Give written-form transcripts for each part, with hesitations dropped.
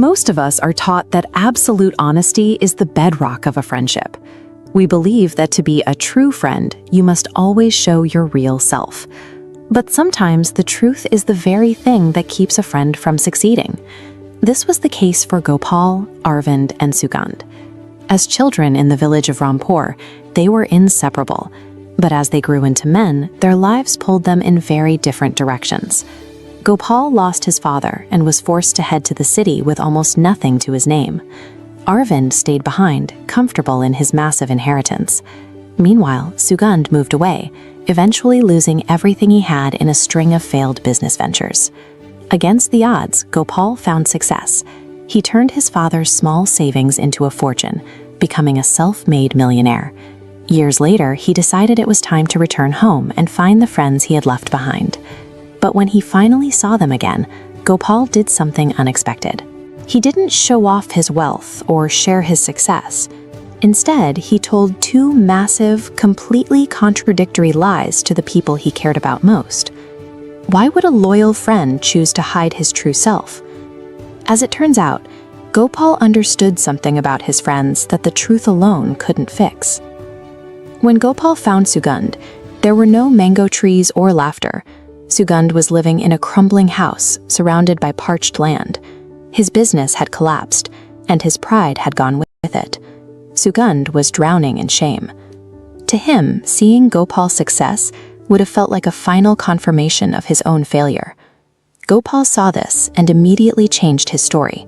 Most of us are taught that absolute honesty is the bedrock of a friendship. We believe that to be a true friend, you must always show your real self. But sometimes the truth is the very thing that keeps a friend from succeeding. This was the case for Gopal, Arvind, and Sugandh. As children in the village of Rampur, they were inseparable. But as they grew into men, their lives pulled them in very different directions. Gopal lost his father and was forced to head to the city with almost nothing to his name. Arvind stayed behind, comfortable in his massive inheritance. Meanwhile, Sugandh moved away, eventually losing everything he had in a string of failed business ventures. Against the odds, Gopal found success. He turned his father's small savings into a fortune, becoming a self-made millionaire. Years later, he decided it was time to return home and find the friends he had left behind. But when he finally saw them again, Gopal did something unexpected. He didn't show off his wealth or share his success. Instead, he told two massive, completely contradictory lies to the people he cared about most. Why would a loyal friend choose to hide his true self? As it turns out, Gopal understood something about his friends that the truth alone couldn't fix. When Gopal found Sugandh, there were no mango trees or laughter. Sugandh was living in a crumbling house surrounded by parched land. His business had collapsed, and his pride had gone with it. Sugandh was drowning in shame. To him, seeing Gopal's success would have felt like a final confirmation of his own failure. Gopal saw this and immediately changed his story.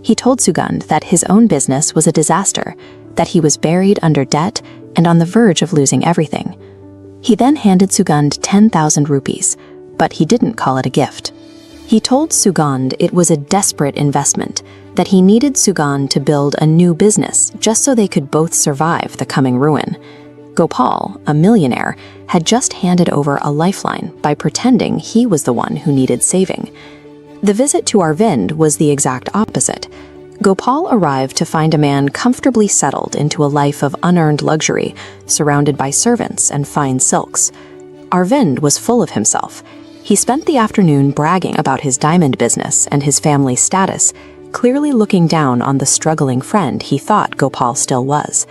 He told Sugandh that his own business was a disaster, that he was buried under debt and on the verge of losing everything. He then handed Sugandh 10,000 rupees, but he didn't call it a gift. He told Sugandh it was a desperate investment, that he needed Sugandh to build a new business just so they could both survive the coming ruin. Gopal, a millionaire, had just handed over a lifeline by pretending he was the one who needed saving. The visit to Arvind was the exact opposite. Gopal arrived to find a man comfortably settled into a life of unearned luxury, surrounded by servants and fine silks. Arvind was full of himself. He spent the afternoon bragging about his diamond business and his family's status, clearly looking down on the struggling friend he thought Gopal still was.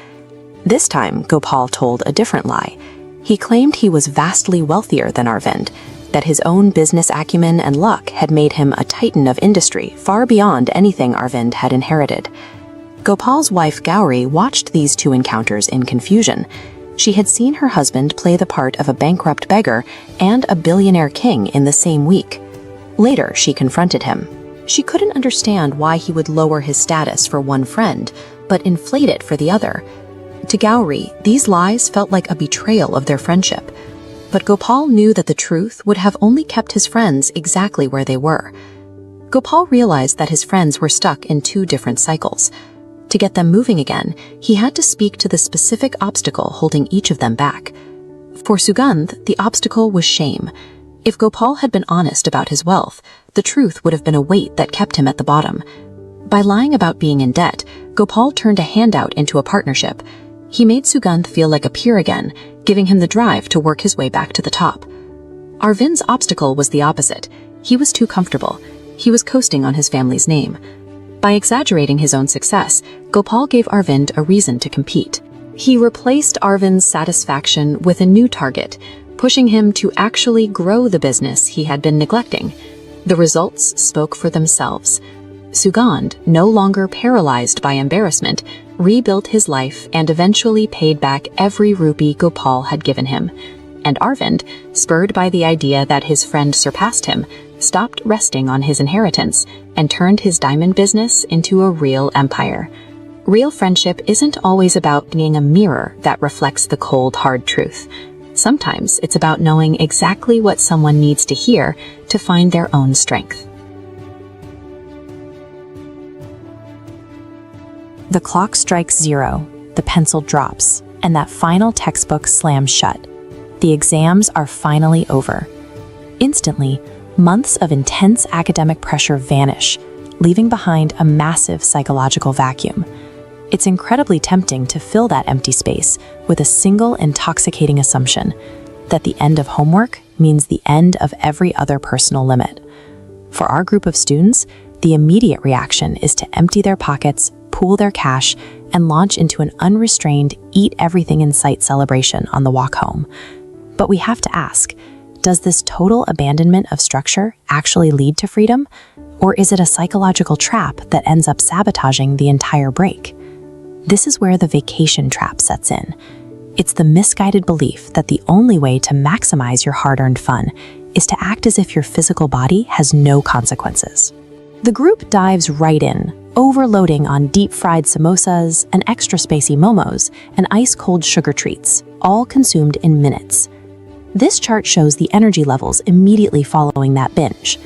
This time, Gopal told a different lie. He claimed he was vastly wealthier than Arvind, that his own business acumen and luck had made him a titan of industry far beyond anything Arvind had inherited. Gopal's wife Gauri watched these two encounters in confusion. She had seen her husband play the part of a bankrupt beggar and a billionaire king in the same week. Later, she confronted him. She couldn't understand why he would lower his status for one friend, but inflate it for the other. To Gauri, these lies felt like a betrayal of their friendship. But Gopal knew that the truth would have only kept his friends exactly where they were. Gopal realized that his friends were stuck in two different cycles. To get them moving again, he had to speak to the specific obstacle holding each of them back. For Sugandh, the obstacle was shame. If Gopal had been honest about his wealth, the truth would have been a weight that kept him at the bottom. By lying about being in debt, Gopal turned a handout into a partnership. He made Sugandh feel like a peer again, giving him the drive to work his way back to the top. Arvind's obstacle was the opposite. He was too comfortable. He was coasting on his family's name. By exaggerating his own success, Gopal gave Arvind a reason to compete. He replaced Arvind's satisfaction with a new target, pushing him to actually grow the business he had been neglecting. The results spoke for themselves. Sugandh, no longer paralyzed by embarrassment, rebuilt his life and eventually paid back every rupee Gopal had given him. And Arvind, spurred by the idea that his friend surpassed him, stopped resting on his inheritance and turned his diamond business into a real empire. Real friendship isn't always about being a mirror that reflects the cold, hard truth. Sometimes it's about knowing exactly what someone needs to hear to find their own strength. The clock strikes 0, the pencil drops, and that final textbook slams shut. The exams are finally over. Instantly, months of intense academic pressure vanish, leaving behind a massive psychological vacuum. It's incredibly tempting to fill that empty space with a single intoxicating assumption that the end of homework means the end of every other personal limit. For our group of students, the immediate reaction is to empty their pockets, pool their cash, and launch into an unrestrained, eat-everything-in-sight celebration on the walk home. But we have to ask, does this total abandonment of structure actually lead to freedom? Or is it a psychological trap that ends up sabotaging the entire break? This is where the vacation trap sets in. It's the misguided belief that the only way to maximize your hard-earned fun is to act as if your physical body has no consequences. The group dives right in, overloading on deep-fried samosas and extra spicy momos and ice-cold sugar treats, all consumed in minutes. This chart shows the energy levels immediately following that binge.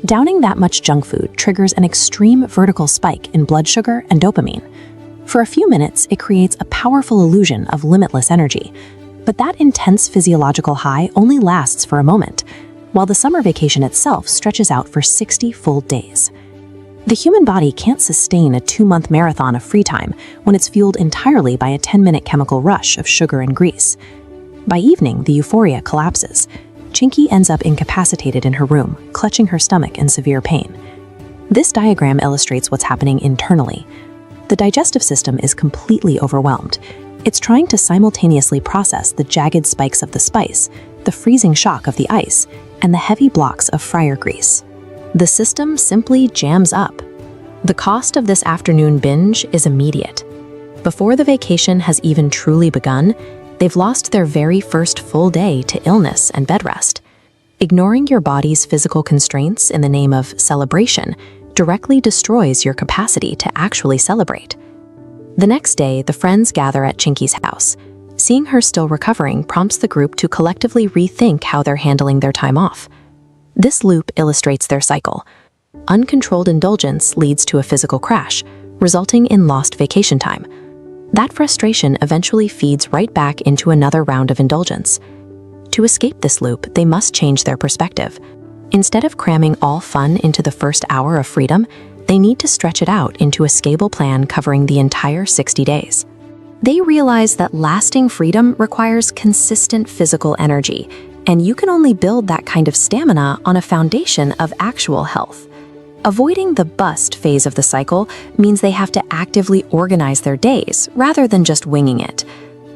Downing that much junk food triggers an extreme vertical spike in blood sugar and dopamine. For a few minutes, it creates a powerful illusion of limitless energy. But that intense physiological high only lasts for a moment, while the summer vacation itself stretches out for 60 full days. The human body can't sustain a 2-month marathon of free time when it's fueled entirely by a 10-minute chemical rush of sugar and grease. By evening, the euphoria collapses. Chinky ends up incapacitated in her room, clutching her stomach in severe pain. This diagram illustrates what's happening internally. The digestive system is completely overwhelmed. It's trying to simultaneously process the jagged spikes of the spice, the freezing shock of the ice, and the heavy blocks of fryer grease. The system simply jams up. The cost of this afternoon binge is immediate. Before the vacation has even truly begun, they've lost their very first full day to illness and bed rest. Ignoring your body's physical constraints in the name of celebration directly destroys your capacity to actually celebrate. The next day, the friends gather at Chinky's house. Seeing her still recovering prompts the group to collectively rethink how they're handling their time off. This loop illustrates their cycle. Uncontrolled indulgence leads to a physical crash, resulting in lost vacation time. That frustration eventually feeds right back into another round of indulgence. To escape this loop, they must change their perspective. Instead of cramming all fun into the first hour of freedom, they need to stretch it out into a scalable plan covering the entire 60 days. They realize that lasting freedom requires consistent physical energy, and you can only build that kind of stamina on a foundation of actual health. Avoiding the bust phase of the cycle means they have to actively organize their days rather than just winging it.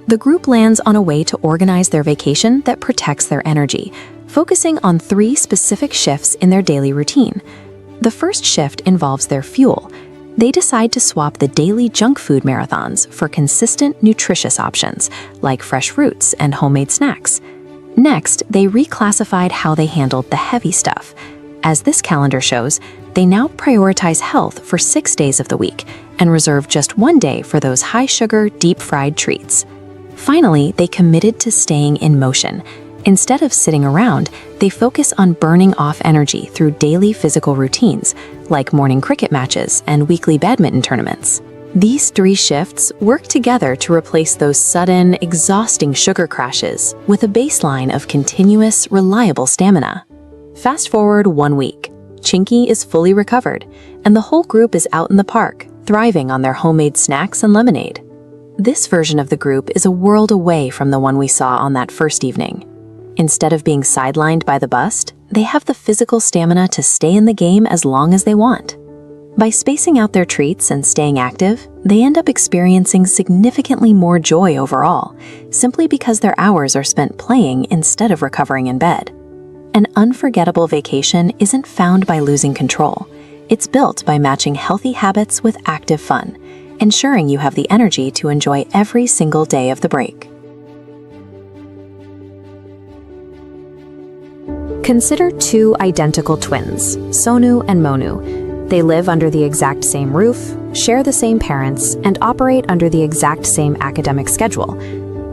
The group lands on a way to organize their vacation that protects their energy, focusing on 3 specific shifts in their daily routine. The first shift involves their fuel. They decide to swap the daily junk food marathons for consistent, nutritious options, like fresh fruits and homemade snacks. Next, they reclassified how they handled the heavy stuff. As this calendar shows, they now prioritize health for 6 days of the week and reserve just 1 day for those high-sugar, deep-fried treats. Finally, they committed to staying in motion. Instead of sitting around, they focus on burning off energy through daily physical routines, like morning cricket matches and weekly badminton tournaments. These 3 shifts work together to replace those sudden, exhausting sugar crashes with a baseline of continuous, reliable stamina. Fast forward 1 week. Chinky is fully recovered, and the whole group is out in the park, thriving on their homemade snacks and lemonade. This version of the group is a world away from the one we saw on that first evening. Instead of being sidelined by the bust, they have the physical stamina to stay in the game as long as they want. By spacing out their treats and staying active, they end up experiencing significantly more joy overall, simply because their hours are spent playing instead of recovering in bed. An unforgettable vacation isn't found by losing control. It's built by matching healthy habits with active fun, ensuring you have the energy to enjoy every single day of the break. Consider 2 identical twins, Sonu and Monu. They live under the exact same roof, share the same parents, and operate under the exact same academic schedule.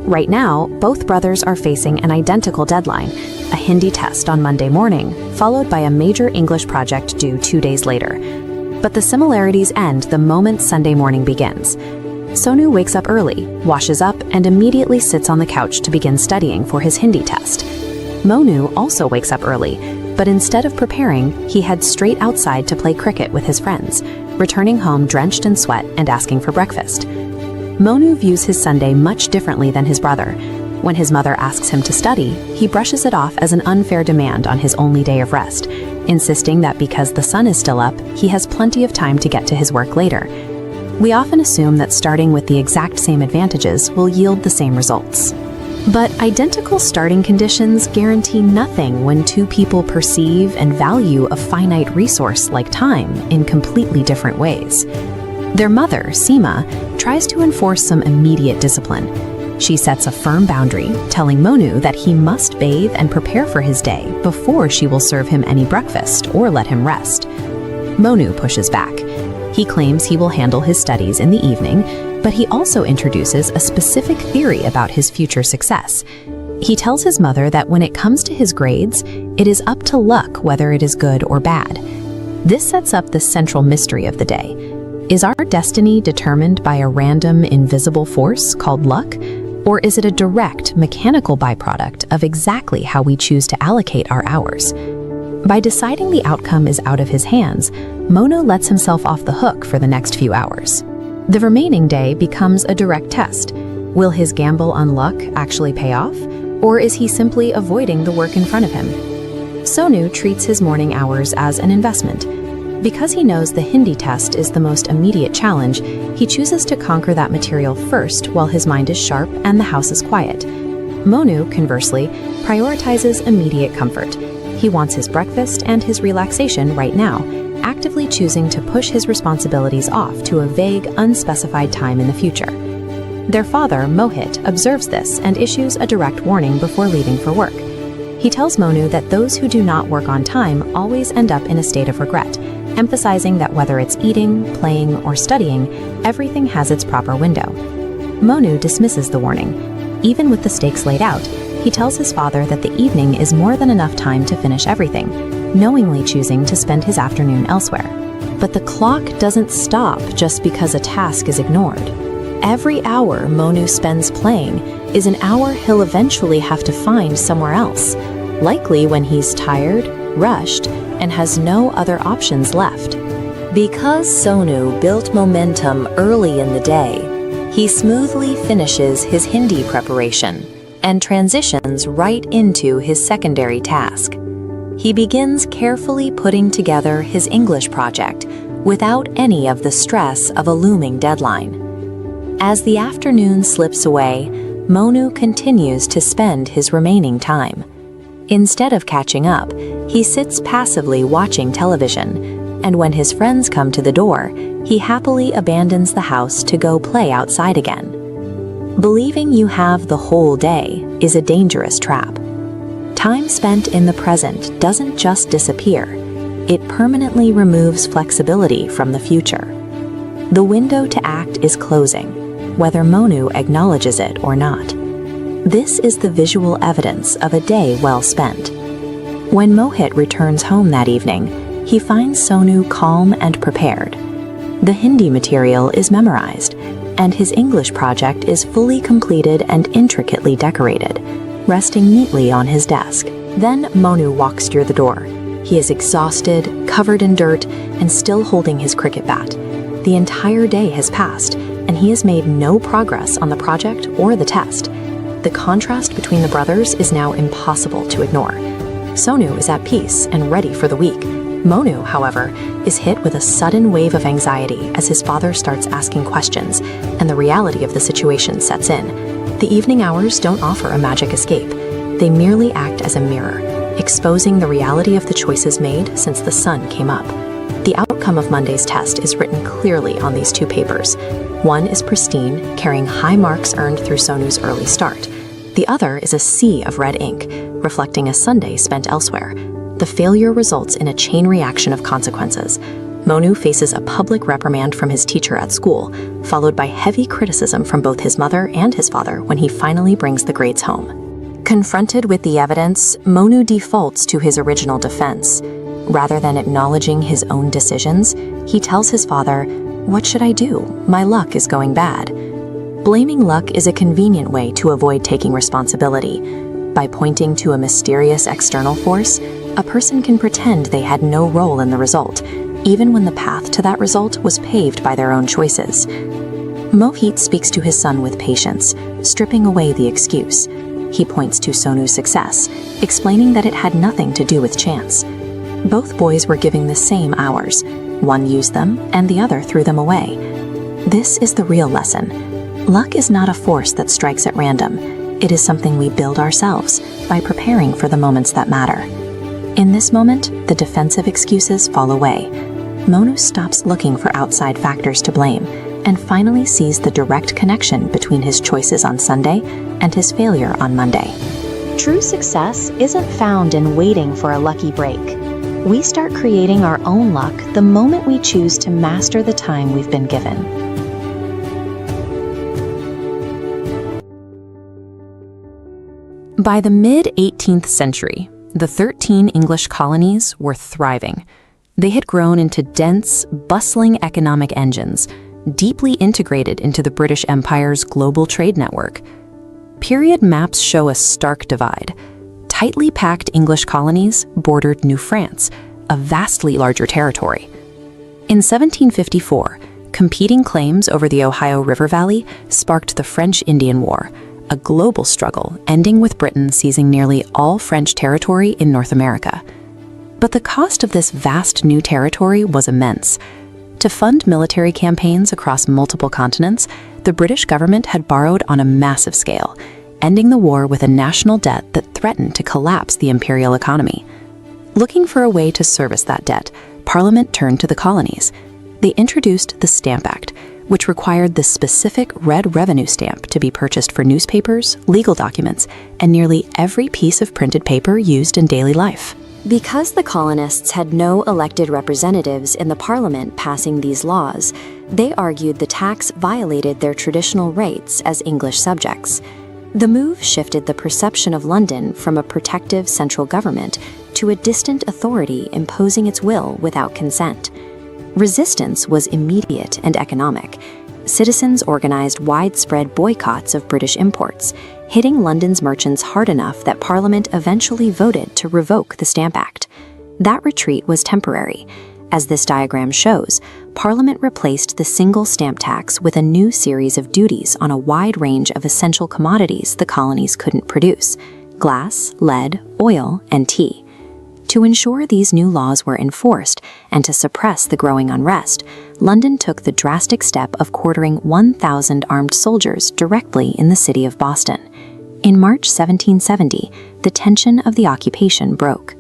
Right now, both brothers are facing an identical deadline, a Hindi test on Monday morning, followed by a major English project due 2 days later. But the similarities end the moment Sunday morning begins. Sonu wakes up early, washes up, and immediately sits on the couch to begin studying for his Hindi test. Monu also wakes up early, but instead of preparing, he heads straight outside to play cricket with his friends, returning home drenched in sweat and asking for breakfast. Monu views his Sunday much differently than his brother. When his mother asks him to study, he brushes it off as an unfair demand on his only day of rest, insisting that because the sun is still up, he has plenty of time to get to his work later. We often assume that starting with the exact same advantages will yield the same results. But identical starting conditions guarantee nothing when two people perceive and value a finite resource like time in completely different ways. Their mother, Seema, tries to enforce some immediate discipline. She sets a firm boundary, telling Monu that he must bathe and prepare for his day before she will serve him any breakfast or let him rest. Monu pushes back. He claims he will handle his studies in the evening, but he also introduces a specific theory about his future success. He tells his mother that when it comes to his grades, it is up to luck whether it is good or bad. This sets up the central mystery of the day. Is our destiny determined by a random, invisible force called luck? Or is it a direct, mechanical byproduct of exactly how we choose to allocate our hours? By deciding the outcome is out of his hands, Mono lets himself off the hook for the next few hours. The remaining day becomes a direct test. Will his gamble on luck actually pay off? Or is he simply avoiding the work in front of him? Sonu treats his morning hours as an investment. Because he knows the Hindi test is the most immediate challenge, he chooses to conquer that material first while his mind is sharp and the house is quiet. Monu, conversely, prioritizes immediate comfort. He wants his breakfast and his relaxation right now, actively choosing to push his responsibilities off to a vague, unspecified time in the future. Their father, Mohit, observes this and issues a direct warning before leaving for work. He tells Monu that those who do not work on time always end up in a state of regret, emphasizing that whether it's eating, playing, or studying, everything has its proper window. Monu dismisses the warning. Even with the stakes laid out, he tells his father that the evening is more than enough time to finish everything, knowingly choosing to spend his afternoon elsewhere. But the clock doesn't stop just because a task is ignored. Every hour Monu spends playing is an hour he'll eventually have to find somewhere else, likely when he's tired, rushed, and has no other options left. Because Sonu built momentum early in the day, he smoothly finishes his Hindi preparation and transitions right into his secondary task. He begins carefully putting together his English project without any of the stress of a looming deadline. As the afternoon slips away, Monu continues to spend his remaining time. Instead of catching up, he sits passively watching television, and when his friends come to the door, he happily abandons the house to go play outside again. Believing you have the whole day is a dangerous trap. Time spent in the present doesn't just disappear, it permanently removes flexibility from the future. The window to act is closing, whether Monu acknowledges it or not. This is the visual evidence of a day well spent. When Mohit returns home that evening, he finds Sonu calm and prepared. The Hindi material is memorized, and his English project is fully completed and intricately decorated, resting neatly on his desk. Then Monu walks through the door. He is exhausted, covered in dirt, and still holding his cricket bat. The entire day has passed, and he has made no progress on the project or the test. The contrast between the brothers is now impossible to ignore. Sonu is at peace and ready for the week. Monu, however, is hit with a sudden wave of anxiety as his father starts asking questions, and the reality of the situation sets in. The evening hours don't offer a magic escape. They merely act as a mirror, exposing the reality of the choices made since the sun came up. The outcome of Monday's test is written clearly on these two papers. One is pristine, carrying high marks earned through Sonu's early start. The other is a sea of red ink, reflecting a Sunday spent elsewhere. The failure results in a chain reaction of consequences. Monu faces a public reprimand from his teacher at school, followed by heavy criticism from both his mother and his father when he finally brings the grades home. Confronted with the evidence, Monu defaults to his original defense. Rather than acknowledging his own decisions, he tells his father, "What should I do? My luck is going bad." Blaming luck is a convenient way to avoid taking responsibility. By pointing to a mysterious external force, a person can pretend they had no role in the result, even when the path to that result was paved by their own choices. Mohit speaks to his son with patience, stripping away the excuse. He points to Sonu's success, explaining that it had nothing to do with chance. Both boys were giving the same hours. One used them, and the other threw them away. This is the real lesson. Luck is not a force that strikes at random. It is something we build ourselves by preparing for the moments that matter. In this moment, the defensive excuses fall away. Monu stops looking for outside factors to blame and finally sees the direct connection between his choices on Sunday and his failure on Monday. True success isn't found in waiting for a lucky break. We start creating our own luck the moment we choose to master the time we've been given. By the mid-18th century, the 13 English colonies were thriving. They had grown into dense, bustling economic engines, deeply integrated into the British Empire's global trade network. Period maps show a stark divide. Tightly packed English colonies bordered New France, a vastly larger territory. In 1754, competing claims over the Ohio River Valley sparked the French-Indian War, a global struggle ending with Britain seizing nearly all French territory in North America. But the cost of this vast new territory was immense. To fund military campaigns across multiple continents, the British government had borrowed on a massive scale, ending the war with a national debt that threatened to collapse the imperial economy. Looking for a way to service that debt, Parliament turned to the colonies. They introduced the Stamp Act, which required the specific red revenue stamp to be purchased for newspapers, legal documents, and nearly every piece of printed paper used in daily life. Because the colonists had no elected representatives in the Parliament passing these laws, they argued the tax violated their traditional rights as English subjects. The move shifted the perception of London from a protective central government to a distant authority imposing its will without consent. Resistance was immediate and economic. Citizens organized widespread boycotts of British imports, hitting London's merchants hard enough that Parliament eventually voted to revoke the Stamp Act. That retreat was temporary. As this diagram shows, Parliament replaced the single stamp tax with a new series of duties on a wide range of essential commodities the colonies couldn't produce: glass, lead, oil, and tea. To ensure these new laws were enforced and to suppress the growing unrest, London took the drastic step of quartering 1,000 armed soldiers directly in the city of Boston. In March 1770, the tension of the occupation broke.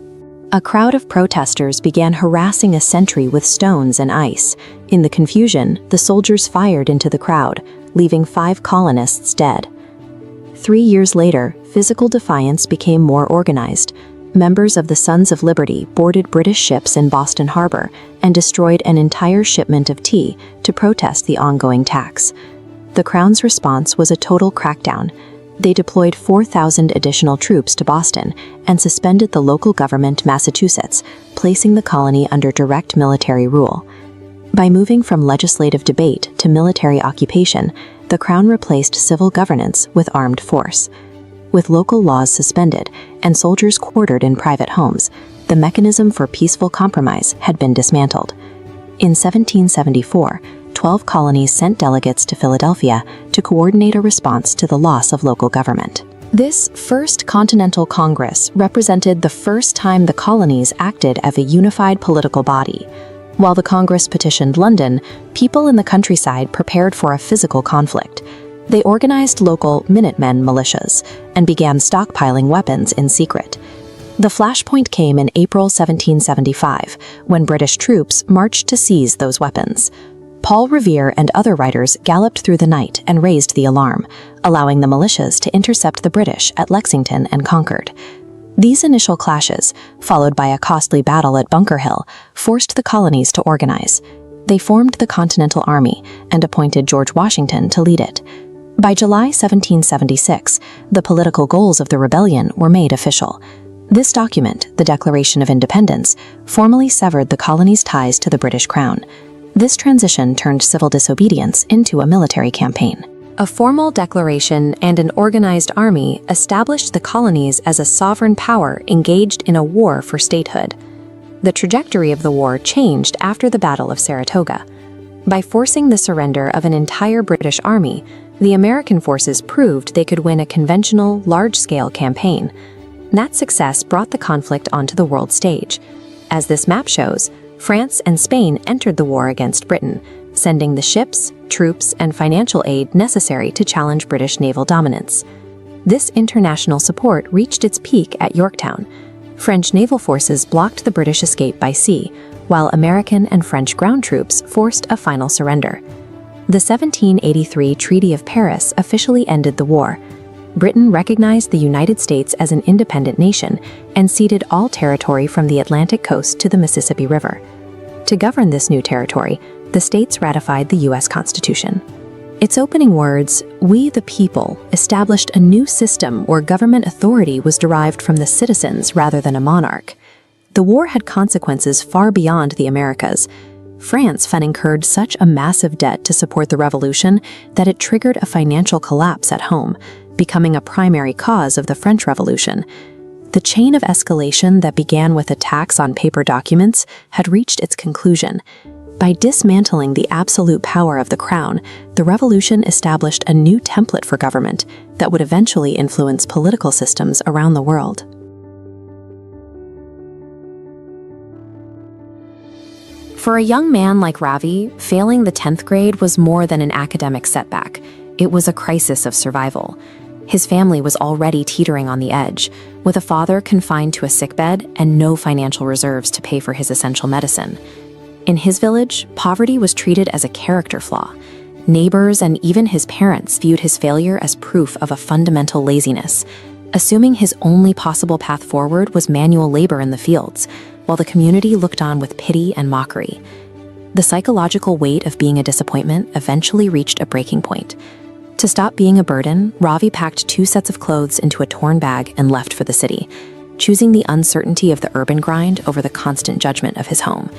A crowd of protesters began harassing a sentry with stones and ice. In the confusion, the soldiers fired into the crowd, leaving 5 colonists dead. 3 years later, physical defiance became more organized. Members of the Sons of Liberty boarded British ships in Boston Harbor and destroyed an entire shipment of tea to protest the ongoing tax. The Crown's response was a total crackdown. They deployed 4,000 additional troops to Boston and suspended the local government, Massachusetts, placing the colony under direct military rule. By moving from legislative debate to military occupation, the Crown replaced civil governance with armed force. With local laws suspended and soldiers quartered in private homes, the mechanism for peaceful compromise had been dismantled. In 1774, 12 colonies sent delegates to Philadelphia to coordinate a response to the loss of local government. This First Continental Congress represented the first time the colonies acted as a unified political body. While the Congress petitioned London, people in the countryside prepared for a physical conflict. They organized local Minutemen militias and began stockpiling weapons in secret. The flashpoint came in April 1775, when British troops marched to seize those weapons. Paul Revere and other writers galloped through the night and raised the alarm, allowing the militias to intercept the British at Lexington and Concord. These initial clashes, followed by a costly battle at Bunker Hill, forced the colonies to organize. They formed the Continental Army and appointed George Washington to lead it. By July 1776, the political goals of the rebellion were made official. This document, the Declaration of Independence, formally severed the colony's ties to the British Crown. This transition turned civil disobedience into a military campaign. A formal declaration and an organized army established the colonies as a sovereign power engaged in a war for statehood. The trajectory of the war changed after the Battle of Saratoga. By forcing the surrender of an entire British army, the American forces proved they could win a conventional, large-scale campaign. That success brought the conflict onto the world stage. As this map shows, France and Spain entered the war against Britain, sending the ships, troops, and financial aid necessary to challenge British naval dominance. This international support reached its peak at Yorktown. French naval forces blocked the British escape by sea, while American and French ground troops forced a final surrender. The 1783 Treaty of Paris officially ended the war. Britain recognized the United States as an independent nation and ceded all territory from the Atlantic coast to the Mississippi River. To govern this new territory, the states ratified the U.S. Constitution. Its opening words, "We the people," established a new system where government authority was derived from the citizens rather than a monarch. The war had consequences far beyond the Americas. France had incurred such a massive debt to support the revolution that it triggered a financial collapse at home, becoming a primary cause of the French Revolution. The chain of escalation that began with attacks on paper documents had reached its conclusion. By dismantling the absolute power of the crown, the revolution established a new template for government that would eventually influence political systems around the world. For a young man like Ravi, failing the 10th grade was more than an academic setback. It was a crisis of survival. His family was already teetering on the edge, with a father confined to a sickbed and no financial reserves to pay for his essential medicine. In his village, poverty was treated as a character flaw. Neighbors and even his parents viewed his failure as proof of a fundamental laziness, assuming his only possible path forward was manual labor in the fields, while the community looked on with pity and mockery. The psychological weight of being a disappointment eventually reached a breaking point. To stop being a burden, Ravi packed 2 sets of clothes into a torn bag and left for the city, choosing the uncertainty of the urban grind over the constant judgment of his home.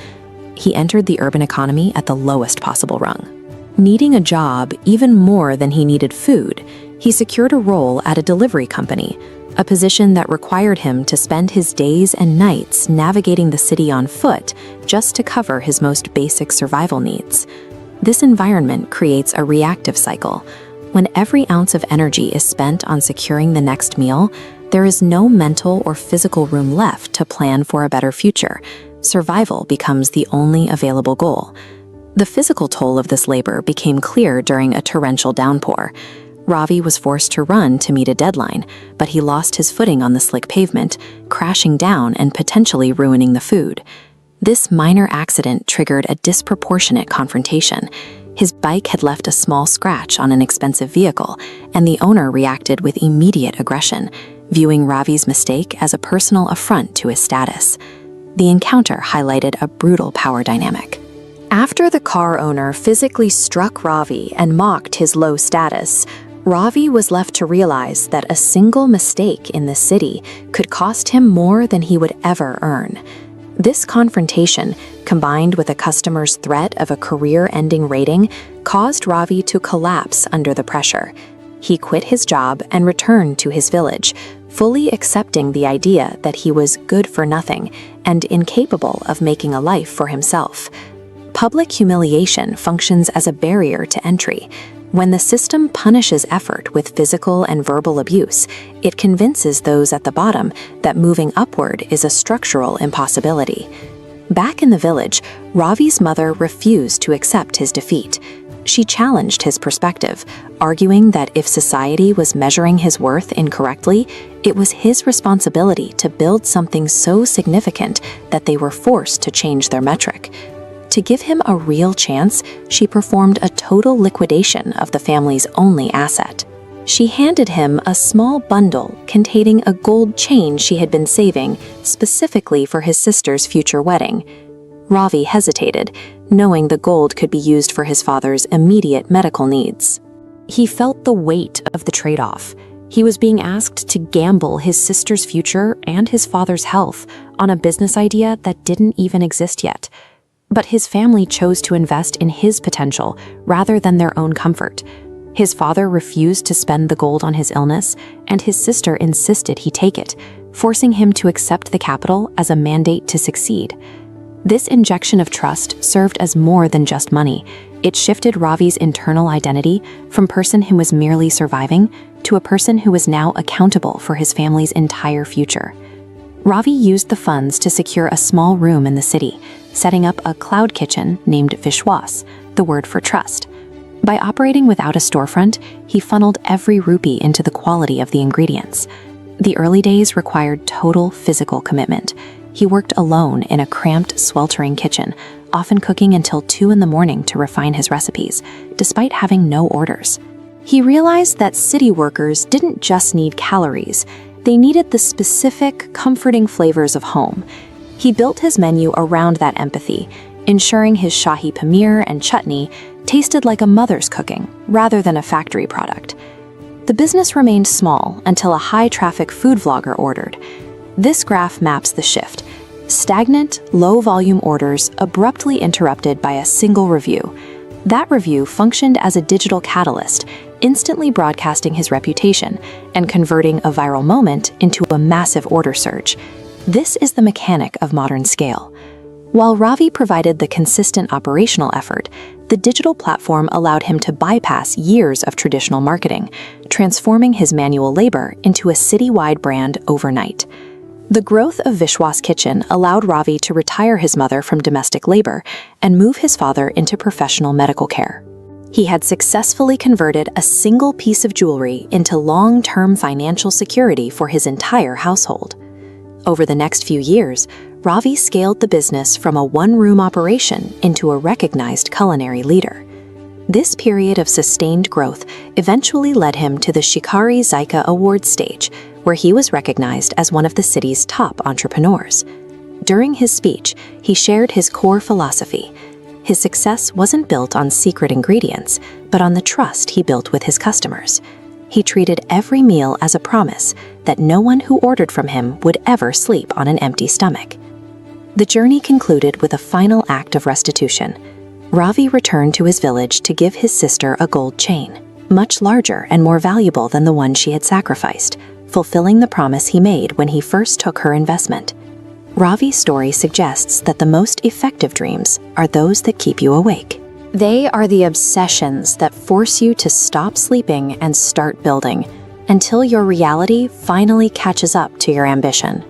He entered the urban economy at the lowest possible rung. Needing a job even more than he needed food, he secured a role at a delivery company, a position that required him to spend his days and nights navigating the city on foot just to cover his most basic survival needs. This environment creates a reactive cycle. When every ounce of energy is spent on securing the next meal, there is no mental or physical room left to plan for a better future. Survival becomes the only available goal. The physical toll of this labor became clear during a torrential downpour. Ravi was forced to run to meet a deadline, but he lost his footing on the slick pavement, crashing down and potentially ruining the food. This minor accident triggered a disproportionate confrontation. His bike had left a small scratch on an expensive vehicle, and the owner reacted with immediate aggression, viewing Ravi's mistake as a personal affront to his status. The encounter highlighted a brutal power dynamic. After the car owner physically struck Ravi and mocked his low status, Ravi was left to realize that a single mistake in the city could cost him more than he would ever earn. This confrontation, combined with a customer's threat of a career-ending rating, caused Ravi to collapse under the pressure. He quit his job and returned to his village, fully accepting the idea that he was good for nothing and incapable of making a life for himself. Public humiliation functions as a barrier to entry. When the system punishes effort with physical and verbal abuse, it convinces those at the bottom that moving upward is a structural impossibility. Back in the village, Ravi's mother refused to accept his defeat. She challenged his perspective, arguing that if society was measuring his worth incorrectly, it was his responsibility to build something so significant that they were forced to change their metric. To give him a real chance, she performed a total liquidation of the family's only asset. She handed him a small bundle containing a gold chain she had been saving specifically for his sister's future wedding. Ravi hesitated, knowing the gold could be used for his father's immediate medical needs. He felt the weight of the trade-off. He was being asked to gamble his sister's future and his father's health on a business idea that didn't even exist yet. But his family chose to invest in his potential rather than their own comfort. His father refused to spend the gold on his illness, and his sister insisted he take it, forcing him to accept the capital as a mandate to succeed. This injection of trust served as more than just money. It shifted Ravi's internal identity from person who was merely surviving to a person who was now accountable for his family's entire future. Ravi used the funds to secure a small room in the city, setting up a cloud kitchen named Vishwas, the word for trust. By operating without a storefront, he funneled every rupee into the quality of the ingredients. The early days required total physical commitment. He worked alone in a cramped, sweltering kitchen, often cooking until 2 in the morning to refine his recipes, despite having no orders. He realized that city workers didn't just need calories, they needed the specific, comforting flavors of home. He built his menu around that empathy, ensuring his shahi paneer and chutney tasted like a mother's cooking, rather than a factory product. The business remained small until a high-traffic food vlogger ordered. This graph maps the shift. Stagnant, low-volume orders abruptly interrupted by a single review. That review functioned as a digital catalyst, instantly broadcasting his reputation and converting a viral moment into a massive order surge. This is the mechanic of modern scale. While Ravi provided the consistent operational effort, the digital platform allowed him to bypass years of traditional marketing, transforming his manual labor into a citywide brand overnight. The growth of Vishwas Kitchen allowed Ravi to retire his mother from domestic labor and move his father into professional medical care. He had successfully converted a single piece of jewelry into long-term financial security for his entire household. Over the next few years, Ravi scaled the business from a one-room operation into a recognized culinary leader. This period of sustained growth eventually led him to the Shikari Zaika Awards stage, where he was recognized as one of the city's top entrepreneurs. During his speech, he shared his core philosophy. His success wasn't built on secret ingredients, but on the trust he built with his customers. He treated every meal as a promise that no one who ordered from him would ever sleep on an empty stomach. The journey concluded with a final act of restitution. Ravi returned to his village to give his sister a gold chain, much larger and more valuable than the one she had sacrificed, fulfilling the promise he made when he first took her investment. Ravi's story suggests that the most effective dreams are those that keep you awake. They are the obsessions that force you to stop sleeping and start building, until your reality finally catches up to your ambition.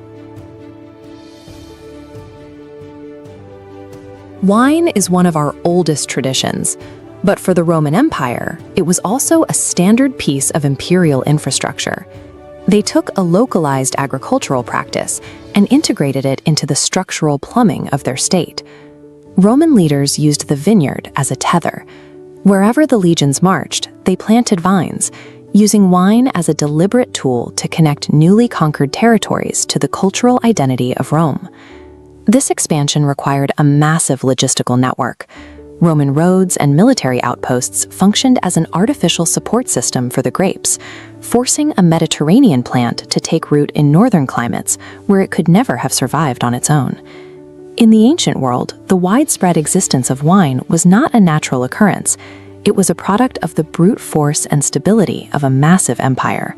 Wine is one of our oldest traditions, but for the Roman Empire, it was also a standard piece of imperial infrastructure. They took a localized agricultural practice and integrated it into the structural plumbing of their state. Roman leaders used the vineyard as a tether. Wherever the legions marched, they planted vines, using wine as a deliberate tool to connect newly conquered territories to the cultural identity of Rome. This expansion required a massive logistical network. Roman roads and military outposts functioned as an artificial support system for the grapes, forcing a Mediterranean plant to take root in northern climates where it could never have survived on its own. In the ancient world, the widespread existence of wine was not a natural occurrence. It was a product of the brute force and stability of a massive empire.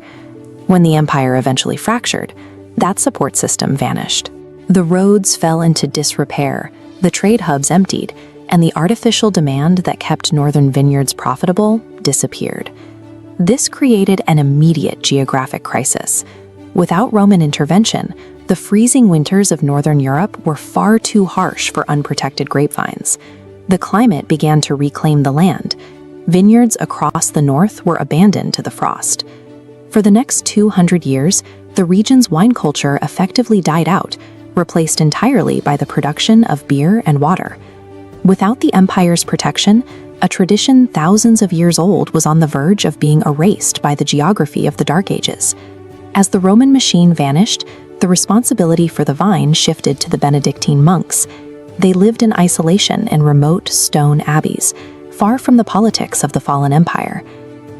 When the empire eventually fractured, that support system vanished. The roads fell into disrepair, the trade hubs emptied, and the artificial demand that kept northern vineyards profitable disappeared. This created an immediate geographic crisis. Without Roman intervention, the freezing winters of northern Europe were far too harsh for unprotected grapevines. The climate began to reclaim the land. Vineyards across the north were abandoned to the frost. For the next 200 years, the region's wine culture effectively died out, replaced entirely by the production of beer and water. Without the empire's protection, a tradition thousands of years old was on the verge of being erased by the geography of the Dark Ages. As the Roman machine vanished, the responsibility for the vine shifted to the Benedictine monks. They lived in isolation in remote stone abbeys, far from the politics of the fallen empire.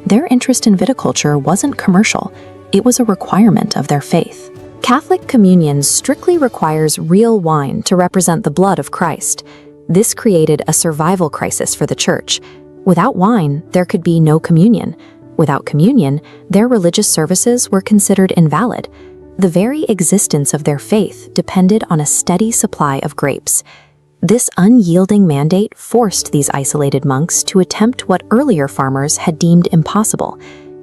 Their interest in viticulture wasn't commercial, it was a requirement of their faith. Catholic communion strictly requires real wine to represent the blood of Christ. This created a survival crisis for the church. Without wine, there could be no communion. Without communion, their religious services were considered invalid. The very existence of their faith depended on a steady supply of grapes. This unyielding mandate forced these isolated monks to attempt what earlier farmers had deemed impossible,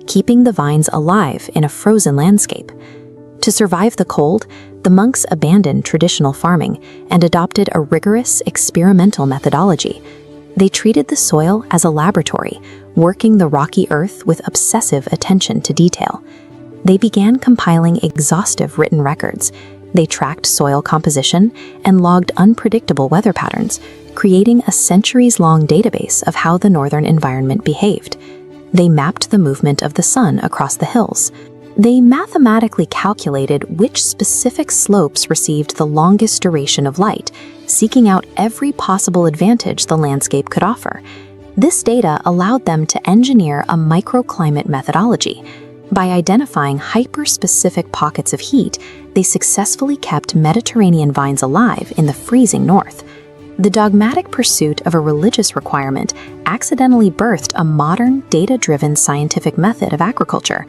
keeping the vines alive in a frozen landscape. To survive the cold, the monks abandoned traditional farming and adopted a rigorous experimental methodology. They treated the soil as a laboratory, working the rocky earth with obsessive attention to detail. They began compiling exhaustive written records. They tracked soil composition and logged unpredictable weather patterns, creating a centuries-long database of how the northern environment behaved. They mapped the movement of the sun across the hills. They mathematically calculated which specific slopes received the longest duration of light, seeking out every possible advantage the landscape could offer. This data allowed them to engineer a microclimate methodology. By identifying hyper-specific pockets of heat, they successfully kept Mediterranean vines alive in the freezing north. The dogmatic pursuit of a religious requirement accidentally birthed a modern, data-driven scientific method of agriculture.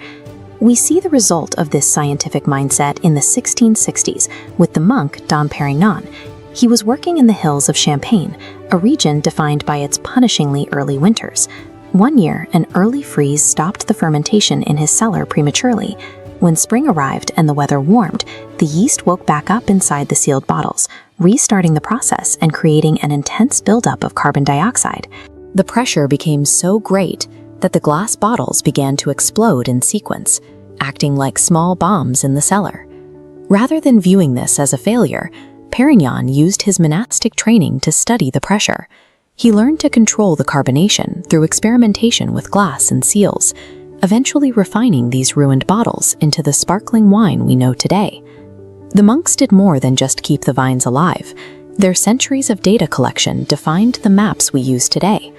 We see the result of this scientific mindset in the 1660s with the monk Dom Perignon. He was working in the hills of Champagne, a region defined by its punishingly early winters. One year, an early freeze stopped the fermentation in his cellar prematurely. When spring arrived and the weather warmed, the yeast woke back up inside the sealed bottles, restarting the process and creating an intense buildup of carbon dioxide. The pressure became so great that the glass bottles began to explode in sequence, acting like small bombs in the cellar. Rather than viewing this as a failure, Perignon used his monastic training to study the pressure. He learned to control the carbonation through experimentation with glass and seals, eventually refining these ruined bottles into the sparkling wine we know today. The monks did more than just keep the vines alive. Their centuries of data collection defined the maps we use today.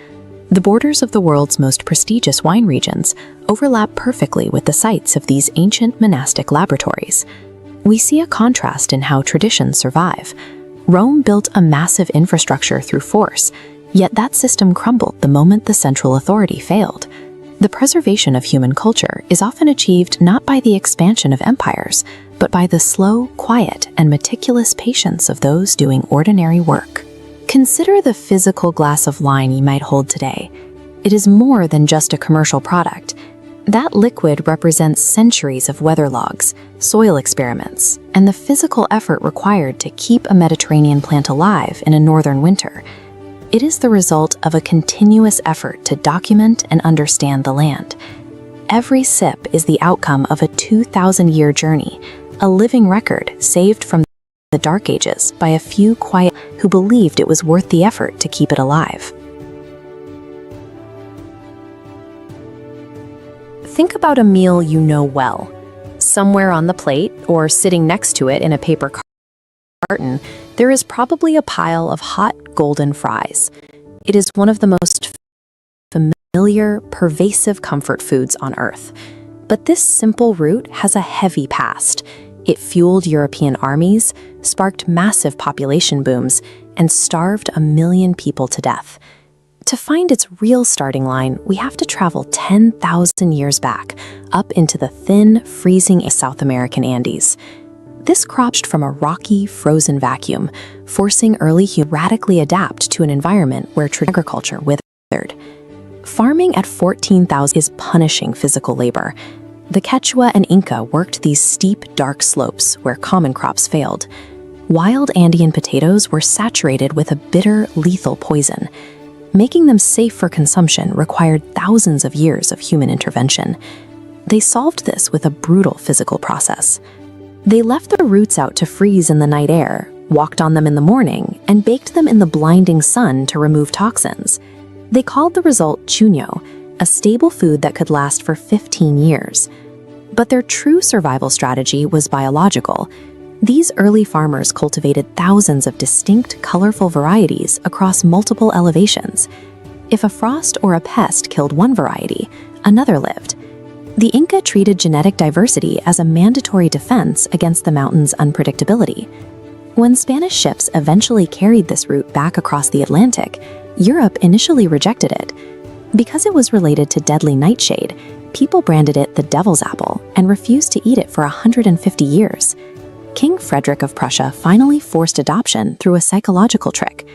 The borders of the world's most prestigious wine regions overlap perfectly with the sites of these ancient monastic laboratories. We see a contrast in how traditions survive. Rome built a massive infrastructure through force, yet that system crumbled the moment the central authority failed. The preservation of human culture is often achieved not by the expansion of empires, but by the slow, quiet, and meticulous patience of those doing ordinary work. Consider the physical glass of wine you might hold today. It is more than just a commercial product. That liquid represents centuries of weather logs, soil experiments, and the physical effort required to keep a Mediterranean plant alive in a northern winter. It is the result of a continuous effort to document and understand the land. Every sip is the outcome of a 2,000-year journey, a living record saved from the Dark Ages by a few quiet who believed it was worth the effort to keep it alive. Think about a meal you know well. Somewhere on the plate, or sitting next to it in a paper carton, there is probably a pile of hot, golden fries. It is one of the most familiar, pervasive comfort foods on Earth. But this simple root has a heavy past. It fueled European armies, sparked massive population booms, and starved 1 million people to death. To find its real starting line, we have to travel 10,000 years back, up into the thin, freezing South American Andes. This cropped from a rocky, frozen vacuum, forcing early humans to radically adapt to an environment where agriculture withered. Farming at 14,000 is punishing physical labor. The Quechua and Inca worked these steep, dark slopes where common crops failed. Wild Andean potatoes were saturated with a bitter, lethal poison. Making them safe for consumption required thousands of years of human intervention. They solved this with a brutal physical process. They left the roots out to freeze in the night air, walked on them in the morning, and baked them in the blinding sun to remove toxins. They called the result chuño, a stable food that could last for 15 years. But their true survival strategy was biological. These early farmers cultivated thousands of distinct, colorful varieties across multiple elevations. If a frost or a pest killed one variety, another lived. The Inca treated genetic diversity as a mandatory defense against the mountain's unpredictability. When Spanish ships eventually carried this root back across the Atlantic, Europe initially rejected it. Because it was related to deadly nightshade, people branded it the devil's apple and refused to eat it for 150 years. King Frederick of Prussia finally forced adoption through a psychological trick.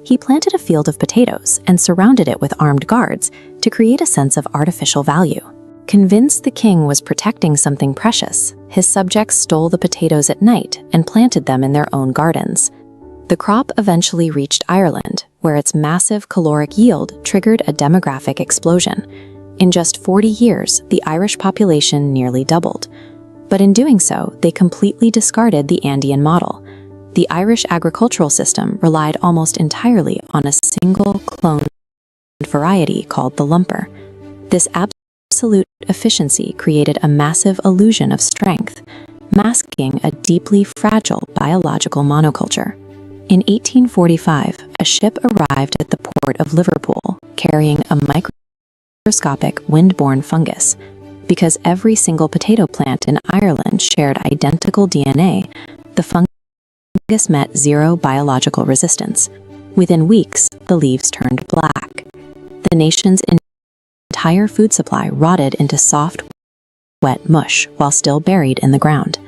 He planted a field of potatoes and surrounded it with armed guards to create a sense of artificial value. Convinced the king was protecting something precious, his subjects stole the potatoes at night and planted them in their own gardens. The crop eventually reached Ireland, where its massive caloric yield triggered a demographic explosion. In just 40 years, the Irish population nearly doubled. But in doing so, they completely discarded the Andean model. The Irish agricultural system relied almost entirely on a single cloned variety called the lumper. This absolute efficiency created a massive illusion of strength, masking a deeply fragile biological monoculture. In 1845, a ship arrived at the port of Liverpool carrying a microscopic wind-borne fungus. Because every single potato plant in Ireland shared identical DNA, the fungus met zero biological resistance. Within weeks, the leaves turned black. The nation's entire food supply rotted into soft, wet mush while still buried in the ground.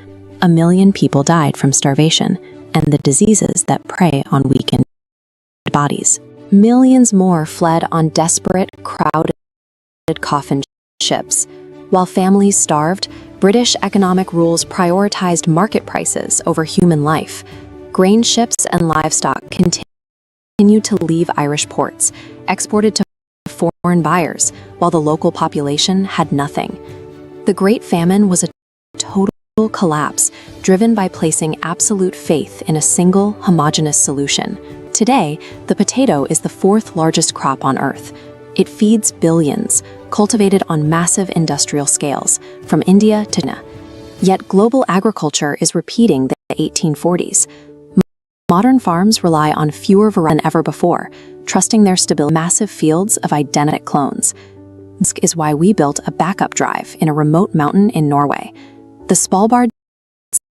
1 million people died from starvation and the diseases that prey on weakened bodies. Millions more fled on desperate, crowded coffin ships. While families starved, British economic rules prioritized market prices over human life. Grain ships and livestock continued to leave Irish ports, exported to foreign buyers, while the local population had nothing. The Great Famine was a total collapse, driven by placing absolute faith in a single, homogeneous solution. Today, the potato is the 4th largest crop on Earth. It feeds billions, cultivated on massive industrial scales, from India to China. Yet global agriculture is repeating the 1840s. Modern farms rely on fewer varieties than ever before, trusting their stability in massive fields of identical clones. This is why we built a backup drive in a remote mountain in Norway. The Svalbard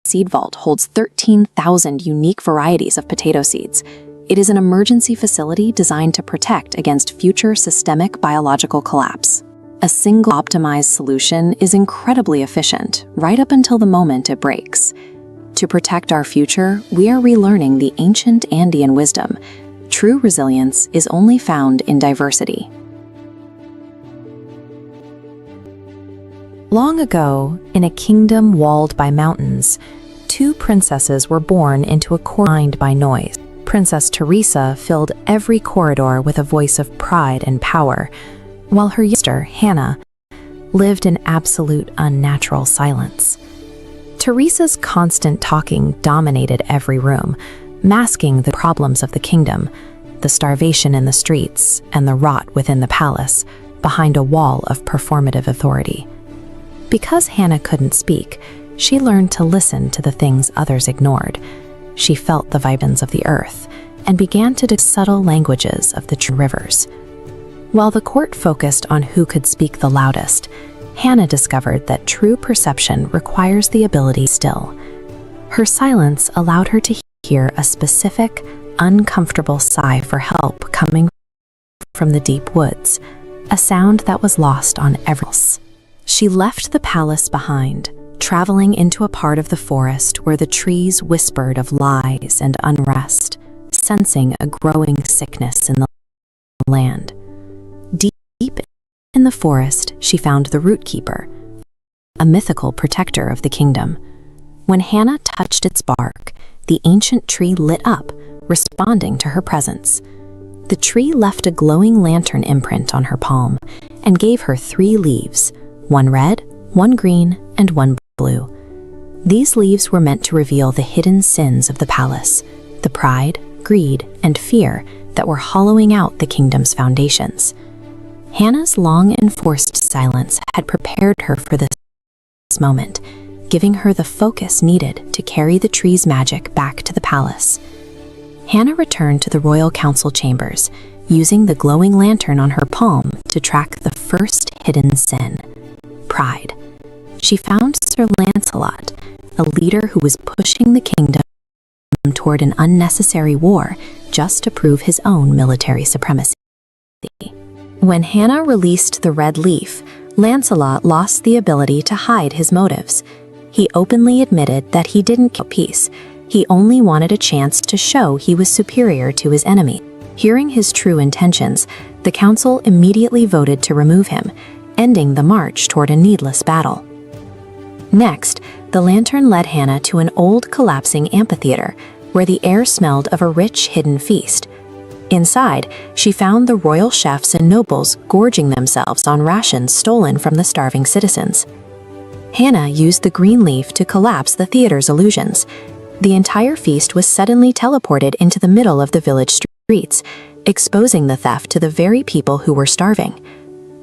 Seed Vault holds 13,000 unique varieties of potato seeds. It is an emergency facility designed to protect against future systemic biological collapse. A single optimized solution is incredibly efficient, right up until the moment it breaks. To protect our future, we are relearning the ancient Andean wisdom. True resilience is only found in diversity. Long ago, in a kingdom walled by mountains, 2 princesses were born into a court lined by noise. Princess Teresa filled every corridor with a voice of pride and power, while her sister, Hannah, lived in absolute unnatural silence. Teresa's constant talking dominated every room, masking the problems of the kingdom, the starvation in the streets, and the rot within the palace, behind a wall of performative authority. Because Hannah couldn't speak, she learned to listen to the things others ignored. She felt the vibrations of the earth and began to decode subtle languages of the true rivers. While the court focused on who could speak the loudest, Hannah discovered that true perception requires the ability to be still. Her silence allowed her to hear a specific, uncomfortable sigh for help coming from the deep woods, a sound that was lost on everyone else. She left the palace behind, traveling into a part of the forest where the trees whispered of lies and unrest, sensing a growing sickness in the land. Deep in the forest, she found the Root Keeper, a mythical protector of the kingdom. When Hannah touched its bark, the ancient tree lit up, responding to her presence. The tree left a glowing lantern imprint on her palm and gave her 3 leaves, 1 red, 1 green, and 1 blue. These leaves were meant to reveal the hidden sins of the palace, the pride, greed, and fear that were hollowing out the kingdom's foundations. Hannah's long enforced silence had prepared her for this moment, giving her the focus needed to carry the tree's magic back to the palace. Hannah returned to the royal council chambers, using the glowing lantern on her palm to track the first hidden sin: pride. She found Sir Lancelot, a leader who was pushing the kingdom toward an unnecessary war just to prove his own military supremacy. When Hannah released the red leaf, Lancelot lost the ability to hide his motives. He openly admitted that he didn't keep peace. He only wanted a chance to show he was superior to his enemy. Hearing his true intentions, the council immediately voted to remove him, ending the march toward a needless battle. Next, the lantern led Hannah to an old collapsing amphitheater where the air smelled of a rich hidden feast. Inside, she found the royal chefs and nobles gorging themselves on rations stolen from the starving citizens. Hannah used the green leaf to collapse the theater's illusions. The entire feast was suddenly teleported into the middle of the village streets, exposing the theft to the very people who were starving.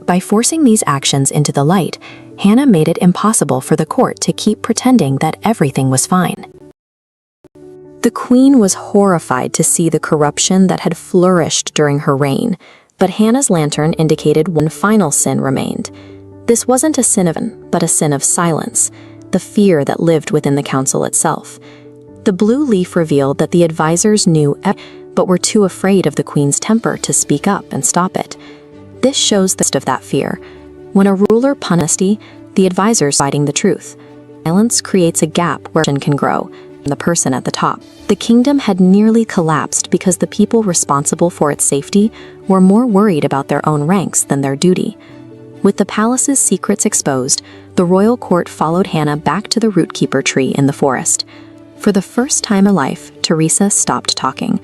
By forcing these actions into the light, Hannah made it impossible for the court to keep pretending that everything was fine. The queen was horrified to see the corruption that had flourished during her reign, but Hannah's lantern indicated one final sin remained. This wasn't a sin of sin, but a sin of silence, the fear that lived within the council itself. The blue leaf revealed that the advisors knew but were too afraid of the queen's temper to speak up and stop it. This shows the of that fear. When a ruler punishes the advisors fighting the truth. Silence creates a gap where can grow, and the person at the top. The kingdom had nearly collapsed because the people responsible for its safety were more worried about their own ranks than their duty. With the palace's secrets exposed, the royal court followed Hannah back to the rootkeeper tree in the forest. For the first time in her life, Teresa stopped talking.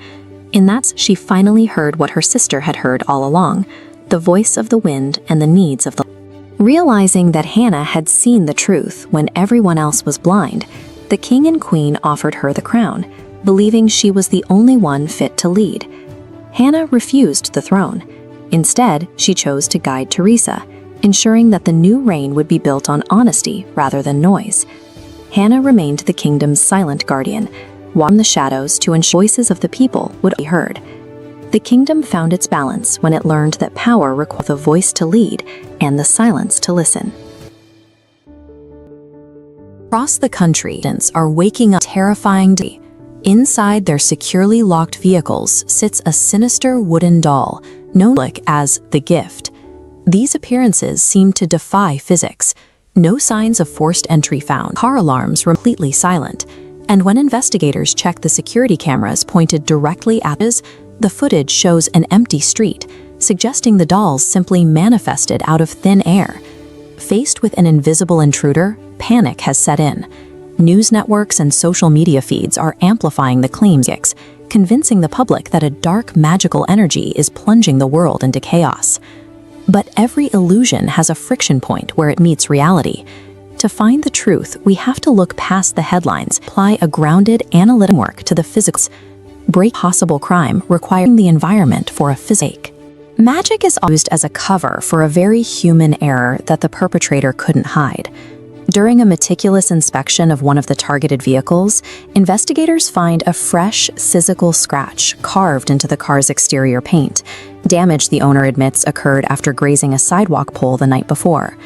In that, she finally heard what her sister had heard all along, the voice of the wind and the needs of the Realizing that Hannah had seen the truth when everyone else was blind, the king and queen offered her the crown, believing she was the only one fit to lead. Hannah refused the throne. Instead, she chose to guide Teresa, ensuring that the new reign would be built on honesty rather than noise. Hannah remained the kingdom's silent guardian, walking the shadows to ensure voices of the people would be heard. The kingdom found its balance when it learned that power required the voice to lead and the silence to listen. Across the country, residents are waking up terrifying day. Inside their securely locked vehicles sits a sinister wooden doll, known as the Gift. These appearances seem to defy physics. No signs of forced entry found. Car alarms were completely silent, and when investigators checked the security cameras pointed directly at us, the footage shows an empty street, suggesting the dolls simply manifested out of thin air. Faced with an invisible intruder, panic has set in. News networks and social media feeds are amplifying the claims, convincing the public that a dark magical energy is plunging the world into chaos. But every illusion has a friction point where it meets reality. To find the truth, we have to look past the headlines, apply a grounded analytic work to the physics, break possible crime requiring the environment for a physics. Magic is used as a cover for a very human error that the perpetrator couldn't hide. During a meticulous inspection of one of the targeted vehicles, investigators find a fresh, physical scratch carved into the car's exterior paint. Damage the owner admits occurred after grazing a sidewalk pole the night before.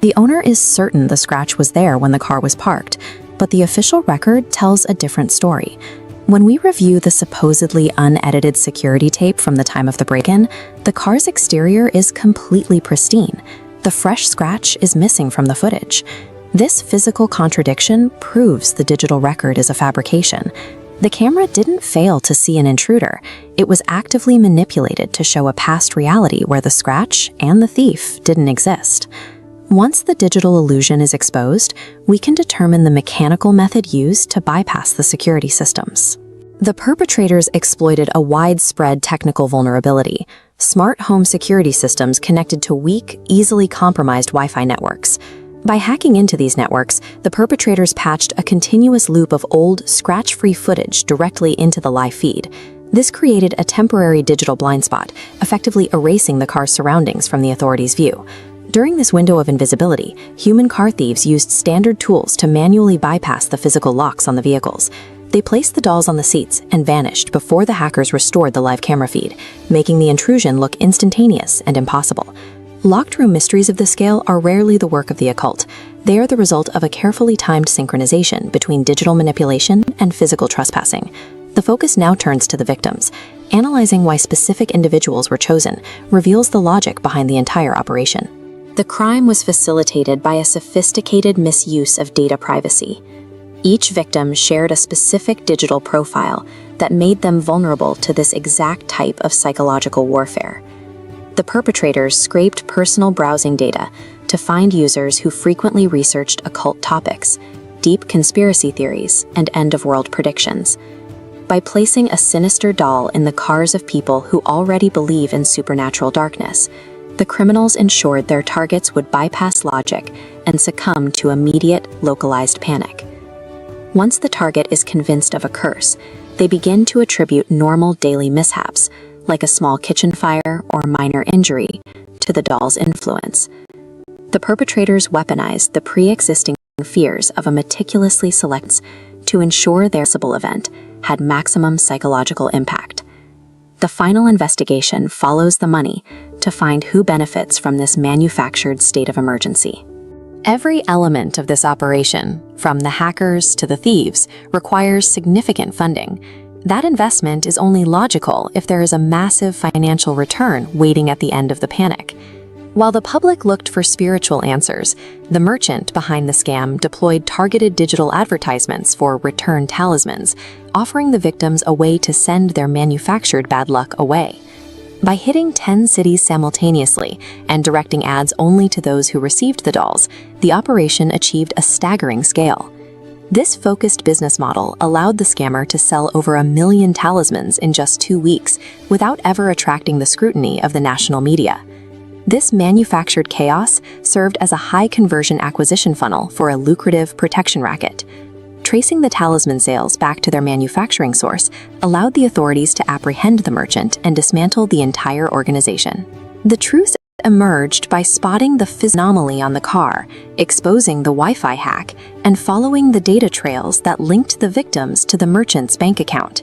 The owner is certain the scratch was there when the car was parked, but the official record tells a different story. When we review the supposedly unedited security tape from the time of the break-in, the car's exterior is completely pristine. The fresh scratch is missing from the footage. This physical contradiction proves the digital record is a fabrication. The camera didn't fail to see an intruder. It was actively manipulated to show a past reality where the scratch and the thief didn't exist. Once the digital illusion is exposed, we can determine the mechanical method used to bypass the security systems. The perpetrators exploited a widespread technical vulnerability: smart home security systems connected to weak, easily compromised Wi-Fi networks. By hacking into these networks, the perpetrators patched a continuous loop of old, scratch-free footage directly into the live feed. This created a temporary digital blind spot, effectively erasing the car's surroundings from the authorities' view. During this window of invisibility, human car thieves used standard tools to manually bypass the physical locks on the vehicles. They placed the dolls on the seats and vanished before the hackers restored the live camera feed, making the intrusion look instantaneous and impossible. Locked room mysteries of this scale are rarely the work of the occult. They are the result of a carefully timed synchronization between digital manipulation and physical trespassing. The focus now turns to the victims. Analyzing why specific individuals were chosen reveals the logic behind the entire operation. The crime was facilitated by a sophisticated misuse of data privacy. Each victim shared a specific digital profile that made them vulnerable to this exact type of psychological warfare. The perpetrators scraped personal browsing data to find users who frequently researched occult topics, deep conspiracy theories, and end-of-world predictions. By placing a sinister doll in the cars of people who already believe in supernatural darkness, the criminals ensured their targets would bypass logic and succumb to immediate, localized panic. Once the target is convinced of a curse, they begin to attribute normal daily mishaps, like a small kitchen fire or minor injury, to the doll's influence. The perpetrators weaponized the pre-existing fears of a meticulously selected to ensure their possible event had maximum psychological impact. The final investigation follows the money to find who benefits from this manufactured state of emergency. Every element of this operation, from the hackers to the thieves, requires significant funding. That investment is only logical if there is a massive financial return waiting at the end of the panic. While the public looked for spiritual answers, the merchant behind the scam deployed targeted digital advertisements for return talismans, offering the victims a way to send their manufactured bad luck away. By hitting 10 cities simultaneously and directing ads only to those who received the dolls, the operation achieved a staggering scale. This focused business model allowed the scammer to sell over 1 million talismans in just 2 weeks without ever attracting the scrutiny of the national media. This manufactured chaos served as a high-conversion acquisition funnel for a lucrative protection racket. Tracing the talisman sales back to their manufacturing source allowed the authorities to apprehend the merchant and dismantle the entire organization. The truth emerged by spotting the anomaly on the car, exposing the Wi-Fi hack, and following the data trails that linked the victims to the merchant's bank account.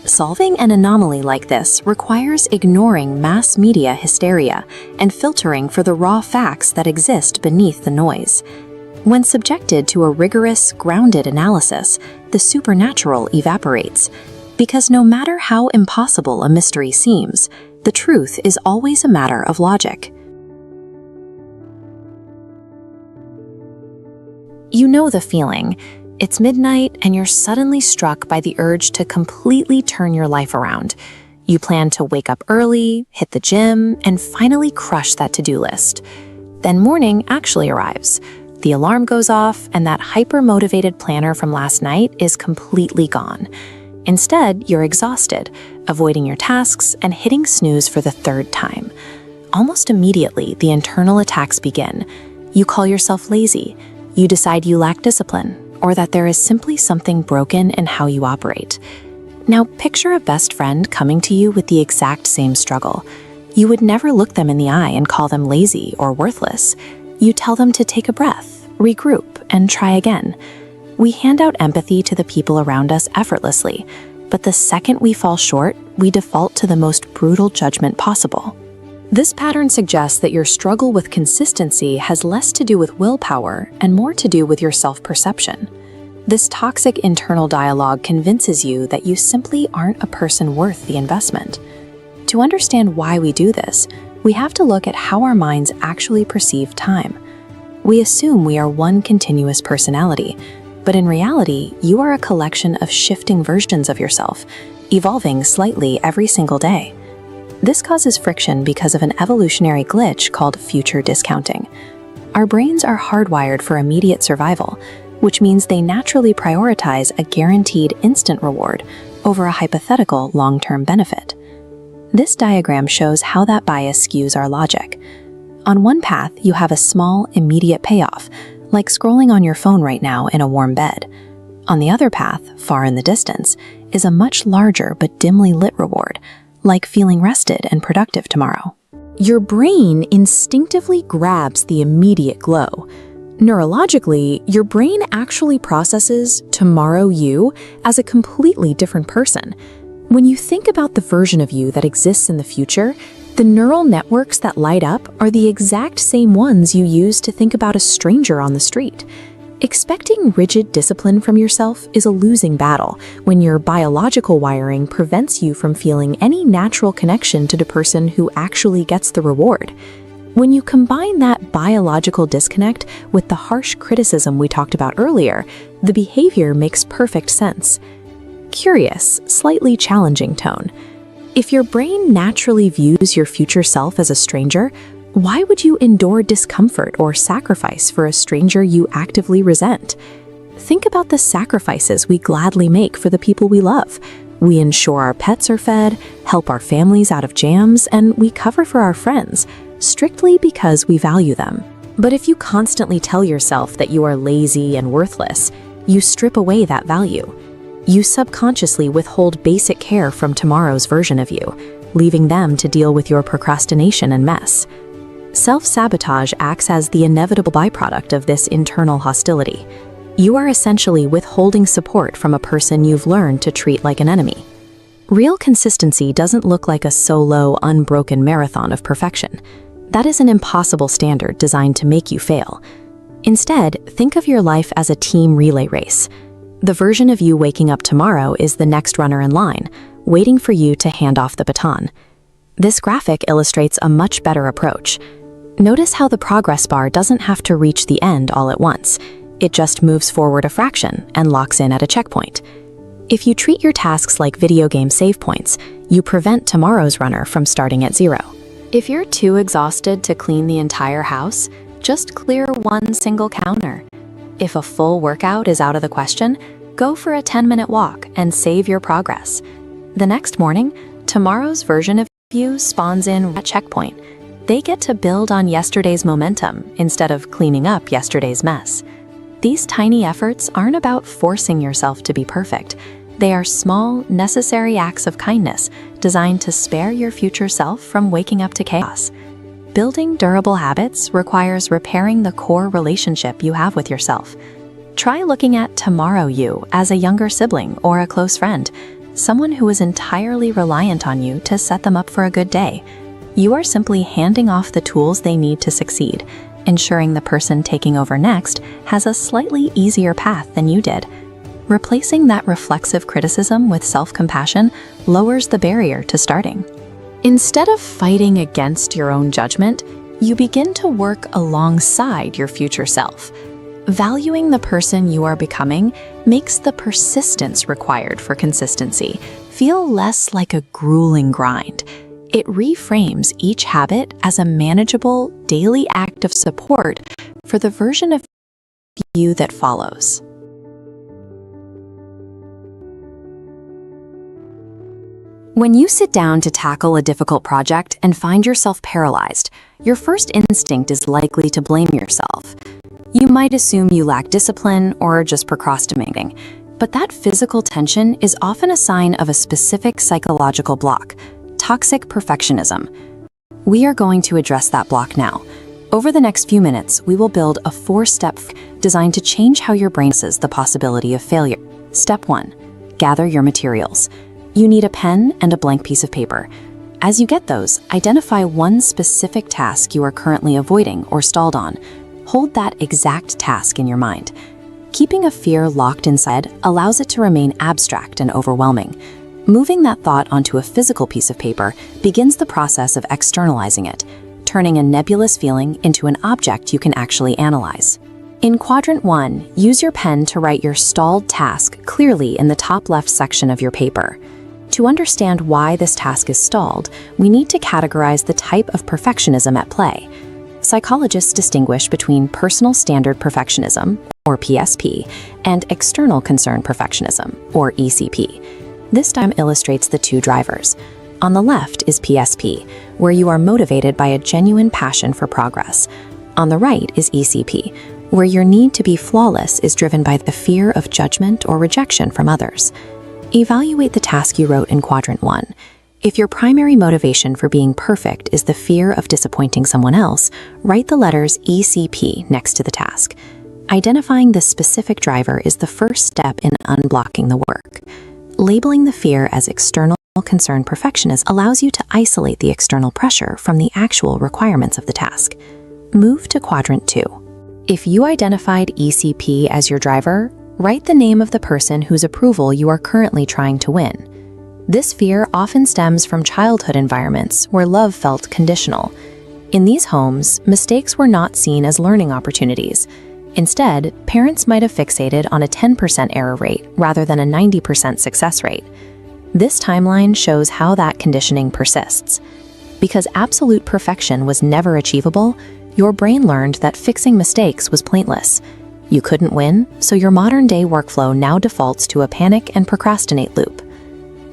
Solving an anomaly like this requires ignoring mass media hysteria and filtering for the raw facts that exist beneath the noise. When subjected to a rigorous, grounded analysis, the supernatural evaporates, because no matter how impossible a mystery seems, the truth is always a matter of logic. You know the feeling. It's midnight and you're suddenly struck by the urge to completely turn your life around. You plan to wake up early, hit the gym, and finally crush that to-do list. Then morning actually arrives. The alarm goes off, and that hyper-motivated planner from last night is completely gone. Instead, you're exhausted, avoiding your tasks and hitting snooze for the 3rd time. Almost immediately, the internal attacks begin. You call yourself lazy. You decide you lack discipline, or that there is simply something broken in how you operate. Now, picture a best friend coming to you with the exact same struggle. You would never look them in the eye and call them lazy or worthless. You tell them to take a breath, regroup, and try again. We hand out empathy to the people around us effortlessly, but the second we fall short, we default to the most brutal judgment possible. This pattern suggests that your struggle with consistency has less to do with willpower and more to do with your self-perception. This toxic internal dialogue convinces you that you simply aren't a person worth the investment. To understand why we do this, we have to look at how our minds actually perceive time. We assume we are one continuous personality, but in reality, you are a collection of shifting versions of yourself, evolving slightly every single day. This causes friction because of an evolutionary glitch called future discounting. Our brains are hardwired for immediate survival, which means they naturally prioritize a guaranteed instant reward over a hypothetical long-term benefit. This diagram shows how that bias skews our logic. On one path, you have a small, immediate payoff, like scrolling on your phone right now in a warm bed. On the other path, far in the distance, is a much larger but dimly lit reward, like feeling rested and productive tomorrow. Your brain instinctively grabs the immediate glow. Neurologically, your brain actually processes tomorrow you as a completely different person. When you think about the version of you that exists in the future, the neural networks that light up are the exact same ones you use to think about a stranger on the street. Expecting rigid discipline from yourself is a losing battle when your biological wiring prevents you from feeling any natural connection to the person who actually gets the reward. When you combine that biological disconnect with the harsh criticism we talked about earlier, the behavior makes perfect sense. Curious, slightly challenging tone. If your brain naturally views your future self as a stranger, why would you endure discomfort or sacrifice for a stranger you actively resent? Think about the sacrifices we gladly make for the people we love. We ensure our pets are fed, help our families out of jams, and we cover for our friends, strictly because we value them. But if you constantly tell yourself that you are lazy and worthless, you strip away that value. You subconsciously withhold basic care from tomorrow's version of you, leaving them to deal with your procrastination and mess. Self-sabotage acts as the inevitable byproduct of this internal hostility. You are essentially withholding support from a person you've learned to treat like an enemy. Real consistency doesn't look like a solo, unbroken marathon of perfection. That is an impossible standard designed to make you fail. Instead, think of your life as a team relay race. The version of you waking up tomorrow is the next runner in line, waiting for you to hand off the baton. This graphic illustrates a much better approach. Notice how the progress bar doesn't have to reach the end all at once. It just moves forward a fraction and locks in at a checkpoint. If you treat your tasks like video game save points, you prevent tomorrow's runner from starting at zero. If you're too exhausted to clean the entire house, just clear one single counter. If a full workout is out of the question, go for a 10-minute walk and save your progress. The next morning, tomorrow's version of you spawns in at checkpoint. They get to build on yesterday's momentum instead of cleaning up yesterday's mess. These tiny efforts aren't about forcing yourself to be perfect. They are small, necessary acts of kindness designed to spare your future self from waking up to chaos. Building durable habits requires repairing the core relationship you have with yourself. Try looking at tomorrow you as a younger sibling or a close friend, someone who is entirely reliant on you to set them up for a good day. You are simply handing off the tools they need to succeed, ensuring the person taking over next has a slightly easier path than you did. Replacing that reflexive criticism with self-compassion lowers the barrier to starting. Instead of fighting against your own judgment, you begin to work alongside your future self. Valuing the person you are becoming makes the persistence required for consistency feel less like a grueling grind. It reframes each habit as a manageable, daily act of support for the version of you that follows. When you sit down to tackle a difficult project and find yourself paralyzed, your first instinct is likely to blame yourself. You might assume you lack discipline or are just procrastinating, but that physical tension is often a sign of a specific psychological block: toxic perfectionism. We are going to address that block now. Over the next few minutes, we will build a 4-step designed to change how your brain sees the possibility of failure. Step 1. Gather your materials. You need a pen and a blank piece of paper. As you get those, identify one specific task you are currently avoiding or stalled on. Hold that exact task in your mind. Keeping a fear locked inside allows it to remain abstract and overwhelming. Moving that thought onto a physical piece of paper begins the process of externalizing it, turning a nebulous feeling into an object you can actually analyze. In Quadrant 1, use your pen to write your stalled task clearly in the top left section of your paper. To understand why this task is stalled, we need to categorize the type of perfectionism at play. Psychologists distinguish between personal standard perfectionism, or PSP, and external concern perfectionism, or ECP. This diagram illustrates the two drivers. On the left is PSP, where you are motivated by a genuine passion for progress. On the right is ECP, where your need to be flawless is driven by the fear of judgment or rejection from others. Evaluate the task you wrote in Quadrant 1. If your primary motivation for being perfect is the fear of disappointing someone else, write the letters ECP next to the task. Identifying the specific driver is the first step in unblocking the work. Labeling the fear as external concern perfectionism allows you to isolate the external pressure from the actual requirements of the task. Move to Quadrant 2. If you identified ECP as your driver, write the name of the person whose approval you are currently trying to win. This fear often stems from childhood environments where love felt conditional. In these homes, mistakes were not seen as learning opportunities. Instead, parents might have fixated on a 10% error rate rather than a 90% success rate. This timeline shows how that conditioning persists. Because absolute perfection was never achievable, your brain learned that fixing mistakes was pointless. You couldn't win, so your modern-day workflow now defaults to a panic and procrastinate loop.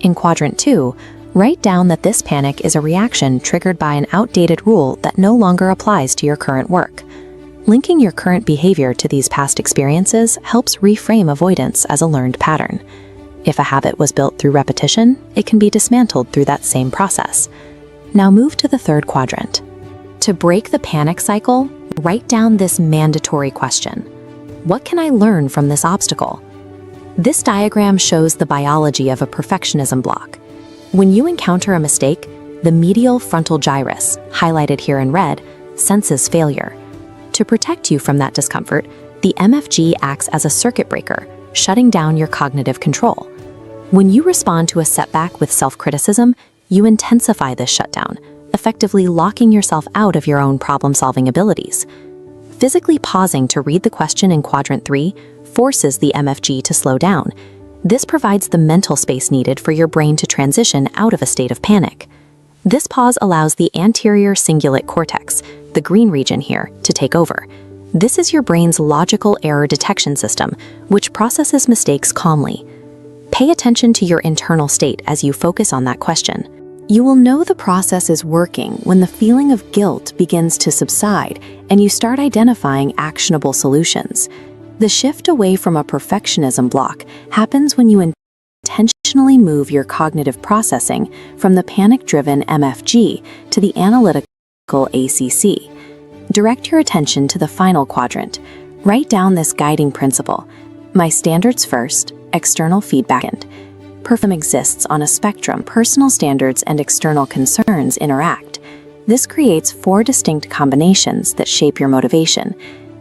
In Quadrant 2, write down that this panic is a reaction triggered by an outdated rule that no longer applies to your current work. Linking your current behavior to these past experiences helps reframe avoidance as a learned pattern. If a habit was built through repetition, it can be dismantled through that same process. Now move to the third quadrant. To break the panic cycle, write down this mandatory question. What can I learn from this obstacle? This diagram shows the biology of a perfectionism block. When you encounter a mistake, the medial frontal gyrus, highlighted here in red, senses failure. To protect you from that discomfort, the MFG acts as a circuit breaker, shutting down your cognitive control. When you respond to a setback with self-criticism, you intensify this shutdown, effectively locking yourself out of your own problem-solving abilities. Physically pausing to read the question in Quadrant 3 forces the MFG to slow down. This provides the mental space needed for your brain to transition out of a state of panic. This pause allows the anterior cingulate cortex, the green region here, to take over. This is your brain's logical error detection system, which processes mistakes calmly. Pay attention to your internal state as you focus on that question. You will know the process is working when the feeling of guilt begins to subside and you start identifying actionable solutions. The shift away from a perfectionism block happens when you intentionally move your cognitive processing from the panic-driven MFG to the analytical ACC. Direct your attention to the final quadrant. Write down this guiding principle. My standards first, external feedback second. Perfectionism exists on a spectrum. Personal standards and external concerns interact. This creates 4 distinct combinations that shape your motivation.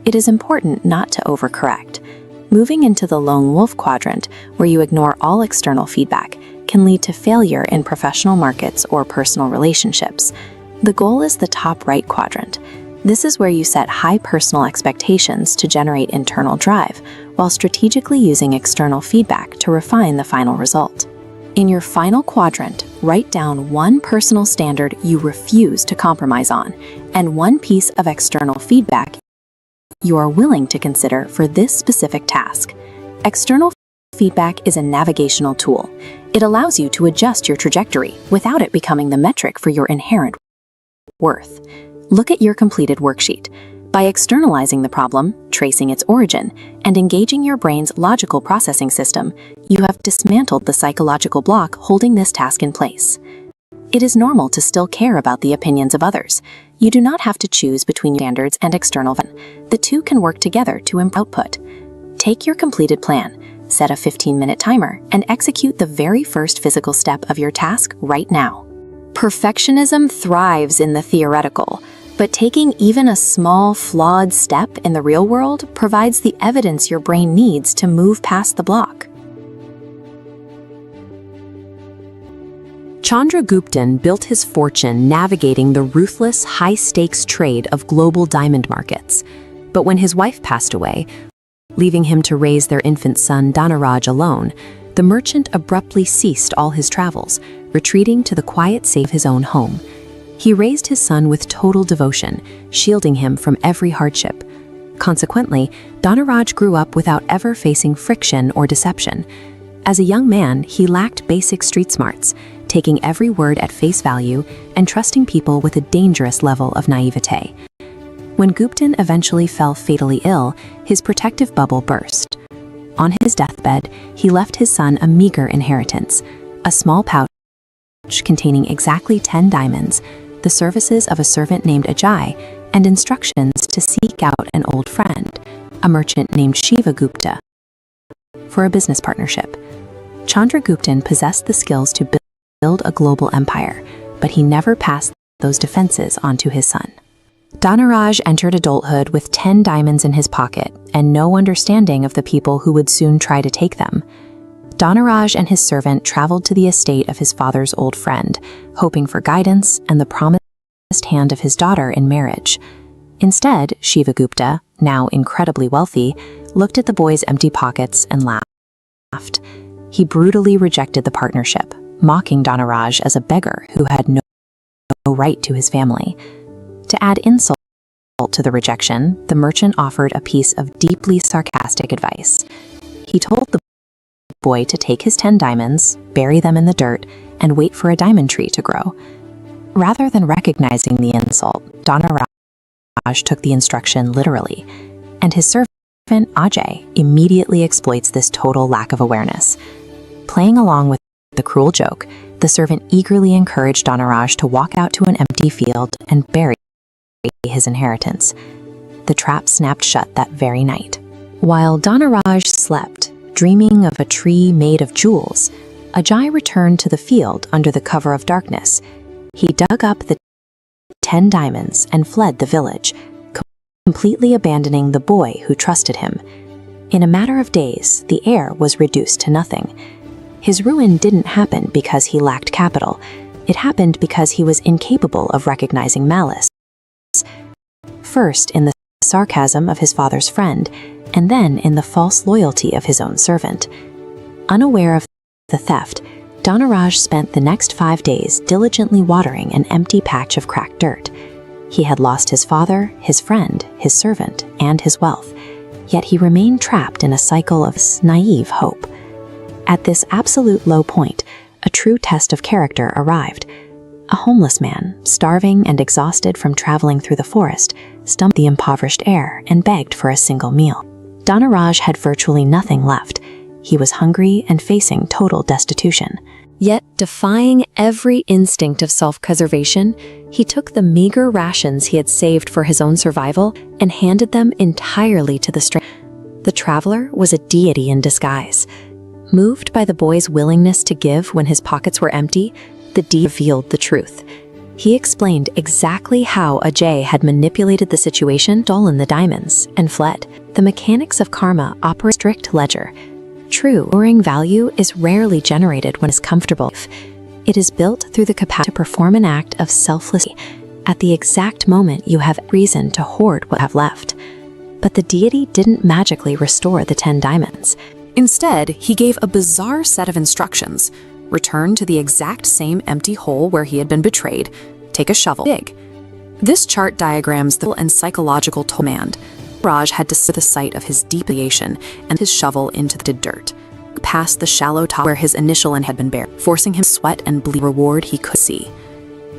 It is important not to overcorrect. Moving into the lone wolf quadrant, where you ignore all external feedback, can lead to failure in professional markets or personal relationships. The goal is the top right quadrant. This is where you set high personal expectations to generate internal drive, while strategically using external feedback to refine the final result. In your final quadrant, write down 1 personal standard you refuse to compromise on, and 1 piece of external feedback you are willing to consider for this specific task. External feedback is a navigational tool. It allows you to adjust your trajectory without it becoming the metric for your inherent worth. Look at your completed worksheet. By externalizing the problem, tracing its origin, and engaging your brain's logical processing system, you have dismantled the psychological block holding this task in place. It is normal to still care about the opinions of others. You do not have to choose between standards and external. The two can work together to improve output. Take your completed plan, set a 15-minute timer, and execute the very first physical step of your task right now. Perfectionism thrives in the theoretical, but taking even a small, flawed step in the real world provides the evidence your brain needs to move past the block. Chandraguptan built his fortune navigating the ruthless, high-stakes trade of global diamond markets. But when his wife passed away, leaving him to raise their infant son Dhanaraj alone, the merchant abruptly ceased all his travels, retreating to the quiet safe of his own home. He raised his son with total devotion, shielding him from every hardship. Consequently, Dhanaraj grew up without ever facing friction or deception. As a young man, he lacked basic street smarts, taking every word at face value and trusting people with a dangerous level of naivete. When Guptan eventually fell fatally ill, his protective bubble burst. On his deathbed, he left his son a meager inheritance, a small pouch containing exactly 10 diamonds, the services of a servant named Ajay, and instructions to seek out an old friend, a merchant named Shiva Gupta, for a business partnership. Chandraguptan possessed the skills to build a global empire, but he never passed those defenses on to his son. Dhanaraj entered adulthood with 10 diamonds in his pocket and no understanding of the people who would soon try to take them. Dhanaraj and his servant traveled to the estate of his father's old friend, hoping for guidance and the promised hand of his daughter in marriage. Instead, Shiva Gupta, now incredibly wealthy, looked at the boy's empty pockets and laughed. He brutally rejected the partnership, mocking Dhanaraj as a beggar who had no right to his family. To add insult to the rejection, the merchant offered a piece of deeply sarcastic advice. He told the boy to take his 10 diamonds, bury them in the dirt, and wait for a diamond tree to grow. Rather than recognizing the insult, Dhanaraj took the instruction literally, and his servant Ajay immediately exploits this total lack of awareness. Playing along with the cruel joke, the servant eagerly encouraged Dhanaraj to walk out to an empty field and bury his inheritance. The trap snapped shut that very night. While Dhanaraj slept, dreaming of a tree made of jewels, Ajay returned to the field under the cover of darkness. He dug up the 10 diamonds and fled the village, completely abandoning the boy who trusted him. In a matter of days, the heir was reduced to nothing. His ruin didn't happen because he lacked capital. It happened because he was incapable of recognizing malice. First in the sarcasm of his father's friend, and then in the false loyalty of his own servant. Unaware of the theft, Dhanaraj spent the next 5 days diligently watering an empty patch of cracked dirt. He had lost his father, his friend, his servant, and his wealth, yet he remained trapped in a cycle of naive hope. At this absolute low point, a true test of character arrived. A homeless man, starving and exhausted from traveling through the forest, stumbled the impoverished heir and begged for a single meal. Dhanaraj had virtually nothing left. He was hungry and facing total destitution. Yet, defying every instinct of self-preservation, he took the meager rations he had saved for his own survival and handed them entirely to the stranger. The traveler was a deity in disguise. Moved by the boy's willingness to give when his pockets were empty, the deity revealed the truth. He explained exactly how Ajay had manipulated the situation, stolen the diamonds, and fled. The mechanics of karma operate a strict ledger. True, enduring value is rarely generated when it's comfortable. It is built through the capacity to perform an act of selflessness at the exact moment you have reason to hoard what you have left. But the deity didn't magically restore the 10 diamonds. Instead, he gave a bizarre set of instructions. Return to the exact same empty hole where he had been betrayed. Take a shovel. Dig. This chart diagrams the and psychological command. Raj had to see the site of his deviation and his shovel into the dirt, past the shallow top where his initial end had been buried, forcing him to sweat and bleed reward he could see.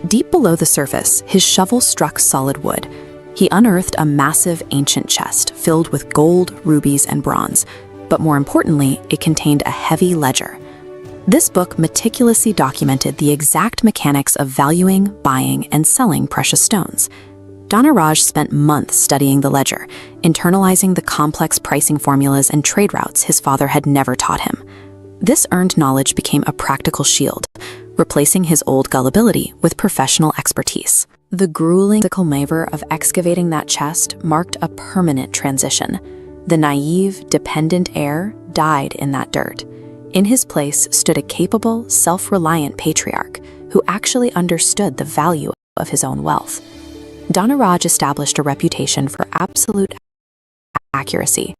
Deep below the surface, his shovel struck solid wood. He unearthed a massive ancient chest filled with gold, rubies, and bronze, but more importantly, it contained a heavy ledger. This book meticulously documented the exact mechanics of valuing, buying, and selling precious stones. Dhanaraj spent months studying the ledger, internalizing the complex pricing formulas and trade routes his father had never taught him. This earned knowledge became a practical shield, replacing his old gullibility with professional expertise. The grueling physical labor of excavating that chest marked a permanent transition. The naive, dependent heir died in that dirt. In his place stood a capable, self-reliant patriarch who actually understood the value of his own wealth. Dhanaraj established a reputation for absolute accuracy,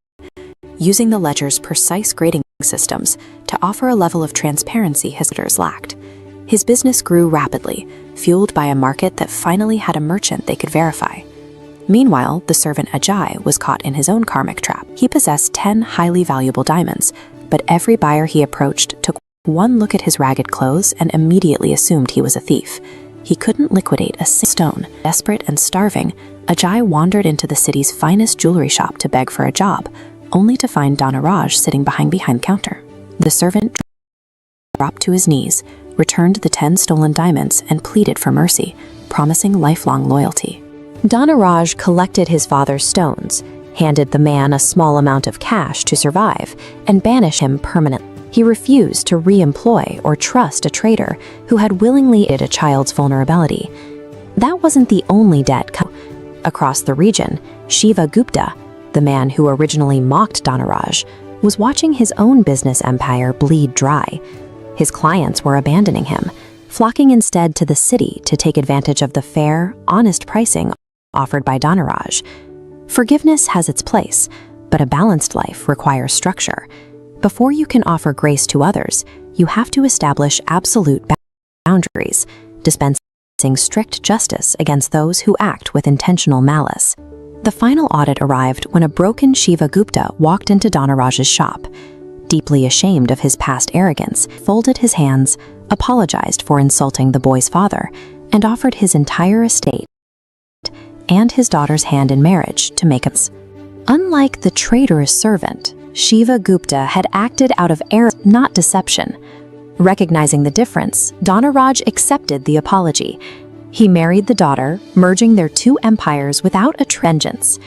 using the ledger's precise grading systems to offer a level of transparency his editors lacked. His business grew rapidly, fueled by a market that finally had a merchant they could verify. Meanwhile, the servant Ajay was caught in his own karmic trap. He possessed 10 highly valuable diamonds, but every buyer he approached took one look at his ragged clothes and immediately assumed he was a thief. He couldn't liquidate a single stone. Desperate and starving, Ajay wandered into the city's finest jewelry shop to beg for a job, only to find Dhanaraj sitting behind the counter. The servant dropped to his knees, returned the 10 stolen diamonds, and pleaded for mercy, promising lifelong loyalty. Dhanaraj collected his father's stones, handed the man a small amount of cash to survive, and banished him permanently. He refused to re-employ or trust a traitor who had willingly aided a child's vulnerability. That wasn't the only debt. Across the region, Shiva Gupta, the man who originally mocked Dhanaraj, was watching his own business empire bleed dry. His clients were abandoning him, flocking instead to the city to take advantage of the fair, honest pricing offered by Dhanaraj. Forgiveness has its place, but a balanced life requires structure. Before you can offer grace to others, you have to establish absolute boundaries, dispensing strict justice against those who act with intentional malice. The final audit arrived when a broken Shiva Gupta walked into Dhanaraj's shop. Deeply ashamed of his past arrogance, folded his hands, apologized for insulting the boy's father, and offered his entire estate and his daughter's hand in marriage to make amends. Unlike the traitorous servant, Shiva Gupta had acted out of error, not deception. Recognizing the difference, Dhanaraj accepted the apology. He married the daughter, merging their two empires without a vengeance.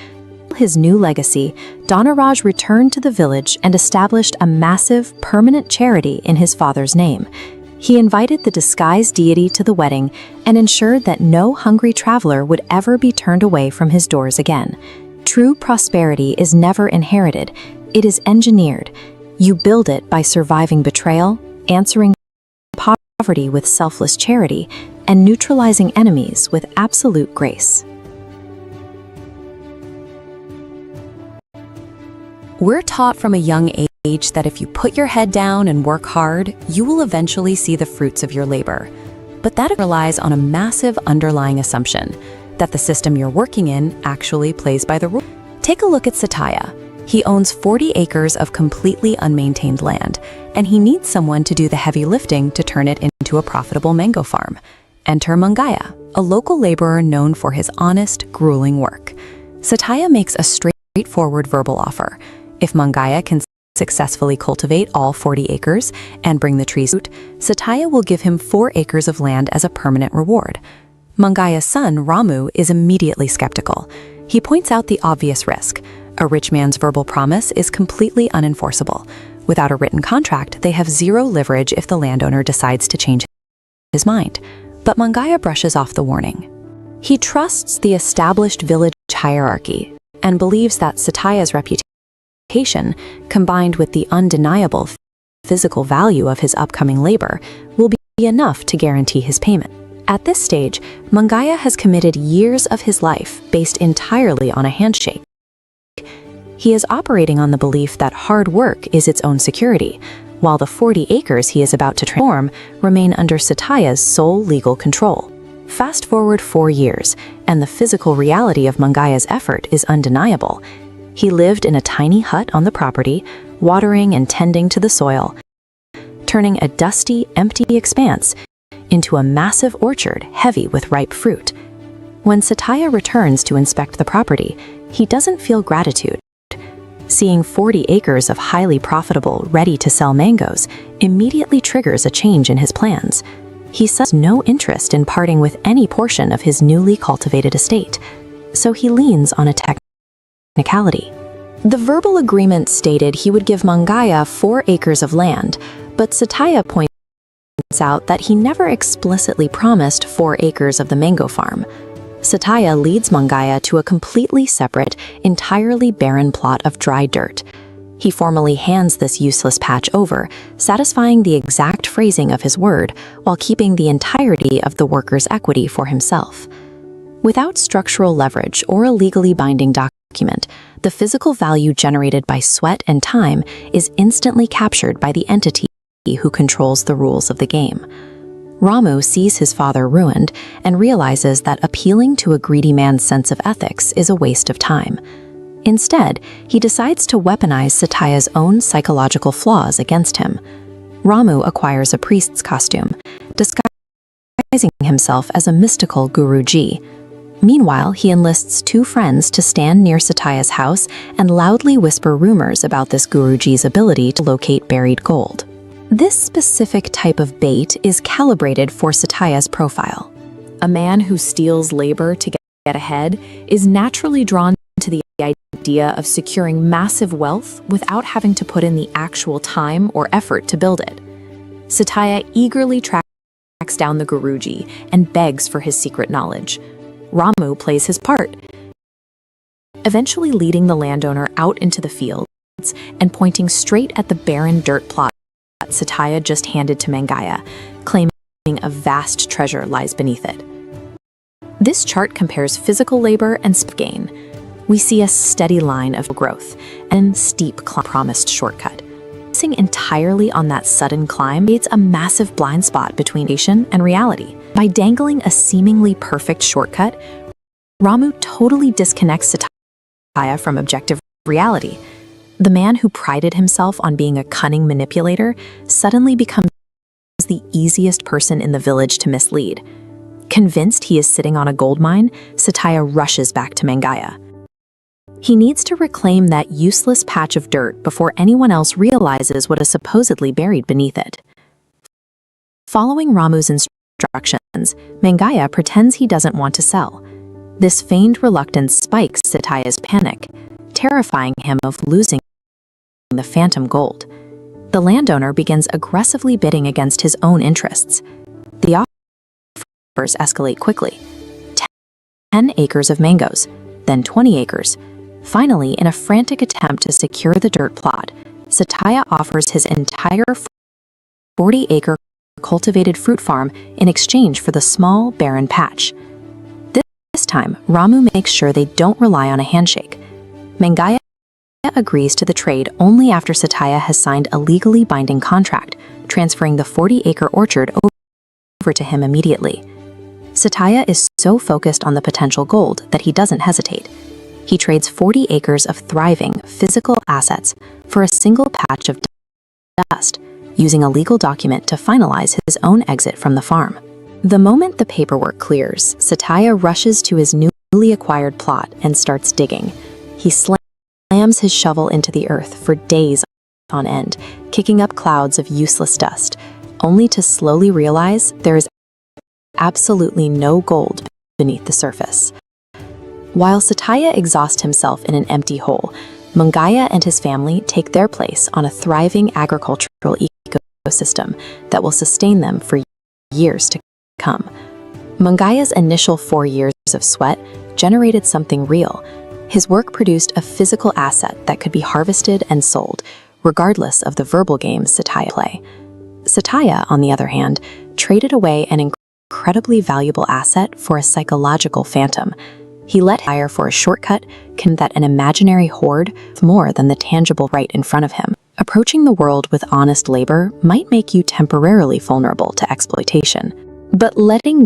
His new legacy, Dhanaraj returned to the village and established a massive, permanent charity in his father's name. He invited the disguised deity to the wedding and ensured that no hungry traveler would ever be turned away from his doors again. True prosperity is never inherited, it is engineered. You build it by surviving betrayal, answering poverty with selfless charity, and neutralizing enemies with absolute grace. We're taught from a young age that if you put your head down and work hard, you will eventually see the fruits of your labor. But that relies on a massive underlying assumption that the system you're working in actually plays by the rules. Take a look at Satya. He owns 40 acres of completely unmaintained land, and he needs someone to do the heavy lifting to turn it into a profitable mango farm. Enter Mangaya, a local laborer known for his honest, grueling work. Satya makes a straightforward verbal offer. If Mangaya can successfully cultivate all 40 acres and bring the trees out, Satya will give him 4 acres of land as a permanent reward. Mangaya's son, Ramu, is immediately skeptical. He points out the obvious risk. A rich man's verbal promise is completely unenforceable. Without a written contract, they have zero leverage if the landowner decides to change his mind. But Mangaya brushes off the warning. He trusts the established village hierarchy and believes that Satya's reputation, combined with the undeniable physical value of his upcoming labor, will be enough to guarantee his payment. At this stage, Mangaya has committed years of his life based entirely on a handshake. He is operating on the belief that hard work is its own security, while the 40 acres he is about to transform remain under Satya's sole legal control. Fast forward 4 years, and the physical reality of Mangaya's effort is undeniable. He lived in a tiny hut on the property, watering and tending to the soil, turning a dusty, empty expanse into a massive orchard heavy with ripe fruit. When Satya returns to inspect the property, he doesn't feel gratitude. Seeing 40 acres of highly profitable, ready-to-sell mangoes immediately triggers a change in his plans. He has no interest in parting with any portion of his newly cultivated estate, so he leans on a technicality. The verbal agreement stated he would give Mangaya 4 acres of land, but Satya points out that he never explicitly promised 4 acres of the mango farm. Satya leads Mangaya to a completely separate, entirely barren plot of dry dirt. He formally hands this useless patch over, satisfying the exact phrasing of his word while keeping the entirety of the worker's equity for himself. Without structural leverage or a legally binding document, the physical value generated by sweat and time is instantly captured by the entity who controls the rules of the game. Ramu sees his father ruined and realizes that appealing to a greedy man's sense of ethics is a waste of time. Instead, he decides to weaponize Satya's own psychological flaws against him. Ramu acquires a priest's costume, disguising himself as a mystical Guruji. Meanwhile, he enlists 2 friends to stand near Satya's house and loudly whisper rumors about this Guruji's ability to locate buried gold. This specific type of bait is calibrated for Satya's profile. A man who steals labor to get ahead is naturally drawn to the idea of securing massive wealth without having to put in the actual time or effort to build it. Satya eagerly tracks down the Guruji and begs for his secret knowledge. Ramu plays his part, eventually leading the landowner out into the fields and pointing straight at the barren dirt plot Satya just handed to Mangaya, claiming a vast treasure lies beneath it. This chart compares physical labor and gain. We see a steady line of growth and steep promised shortcut. Focusing entirely on that sudden climb creates a massive blind spot between patient and reality. By dangling a seemingly perfect shortcut, Ramu totally disconnects Satya from objective reality. The man who prided himself on being a cunning manipulator suddenly becomes the easiest person in the village to mislead. Convinced he is sitting on a gold mine, Satya rushes back to Mangaya. He needs to reclaim that useless patch of dirt before anyone else realizes what is supposedly buried beneath it. Following Ramu's instructions, Mangaya pretends he doesn't want to sell. This feigned reluctance spikes Satya's panic, terrifying him of losing the phantom gold. The landowner begins aggressively bidding against his own interests. The offers escalate quickly. 10 acres of mangoes, then 20 acres. Finally, in a frantic attempt to secure the dirt plot, Satya offers his entire 40-acre cultivated fruit farm in exchange for the small, barren patch. This time, Ramu makes sure they don't rely on a handshake. Mangaya agrees to the trade only after Satya has signed a legally binding contract, transferring the 40-acre orchard over to him immediately. Satya is so focused on the potential gold that he doesn't hesitate. He trades 40 acres of thriving, physical assets for a single patch of dust, using a legal document to finalize his own exit from the farm. The moment the paperwork clears, Satya rushes to his newly acquired plot and starts digging. He slams his shovel into the earth for days on end, kicking up clouds of useless dust, only to slowly realize there is absolutely no gold beneath the surface. While Satya exhausts himself in an empty hole, Mangaya and his family take their place on a thriving agricultural ecosystem that will sustain them for years to come. Mangaya's initial 4 years of sweat generated something real. His work produced a physical asset that could be harvested and sold, regardless of the verbal games Satya play. Satya, on the other hand, traded away an incredibly valuable asset for a psychological phantom. He let hire for a shortcut, that an imaginary hoard more than the tangible right in front of him. Approaching the world with honest labor might make you temporarily vulnerable to exploitation, but letting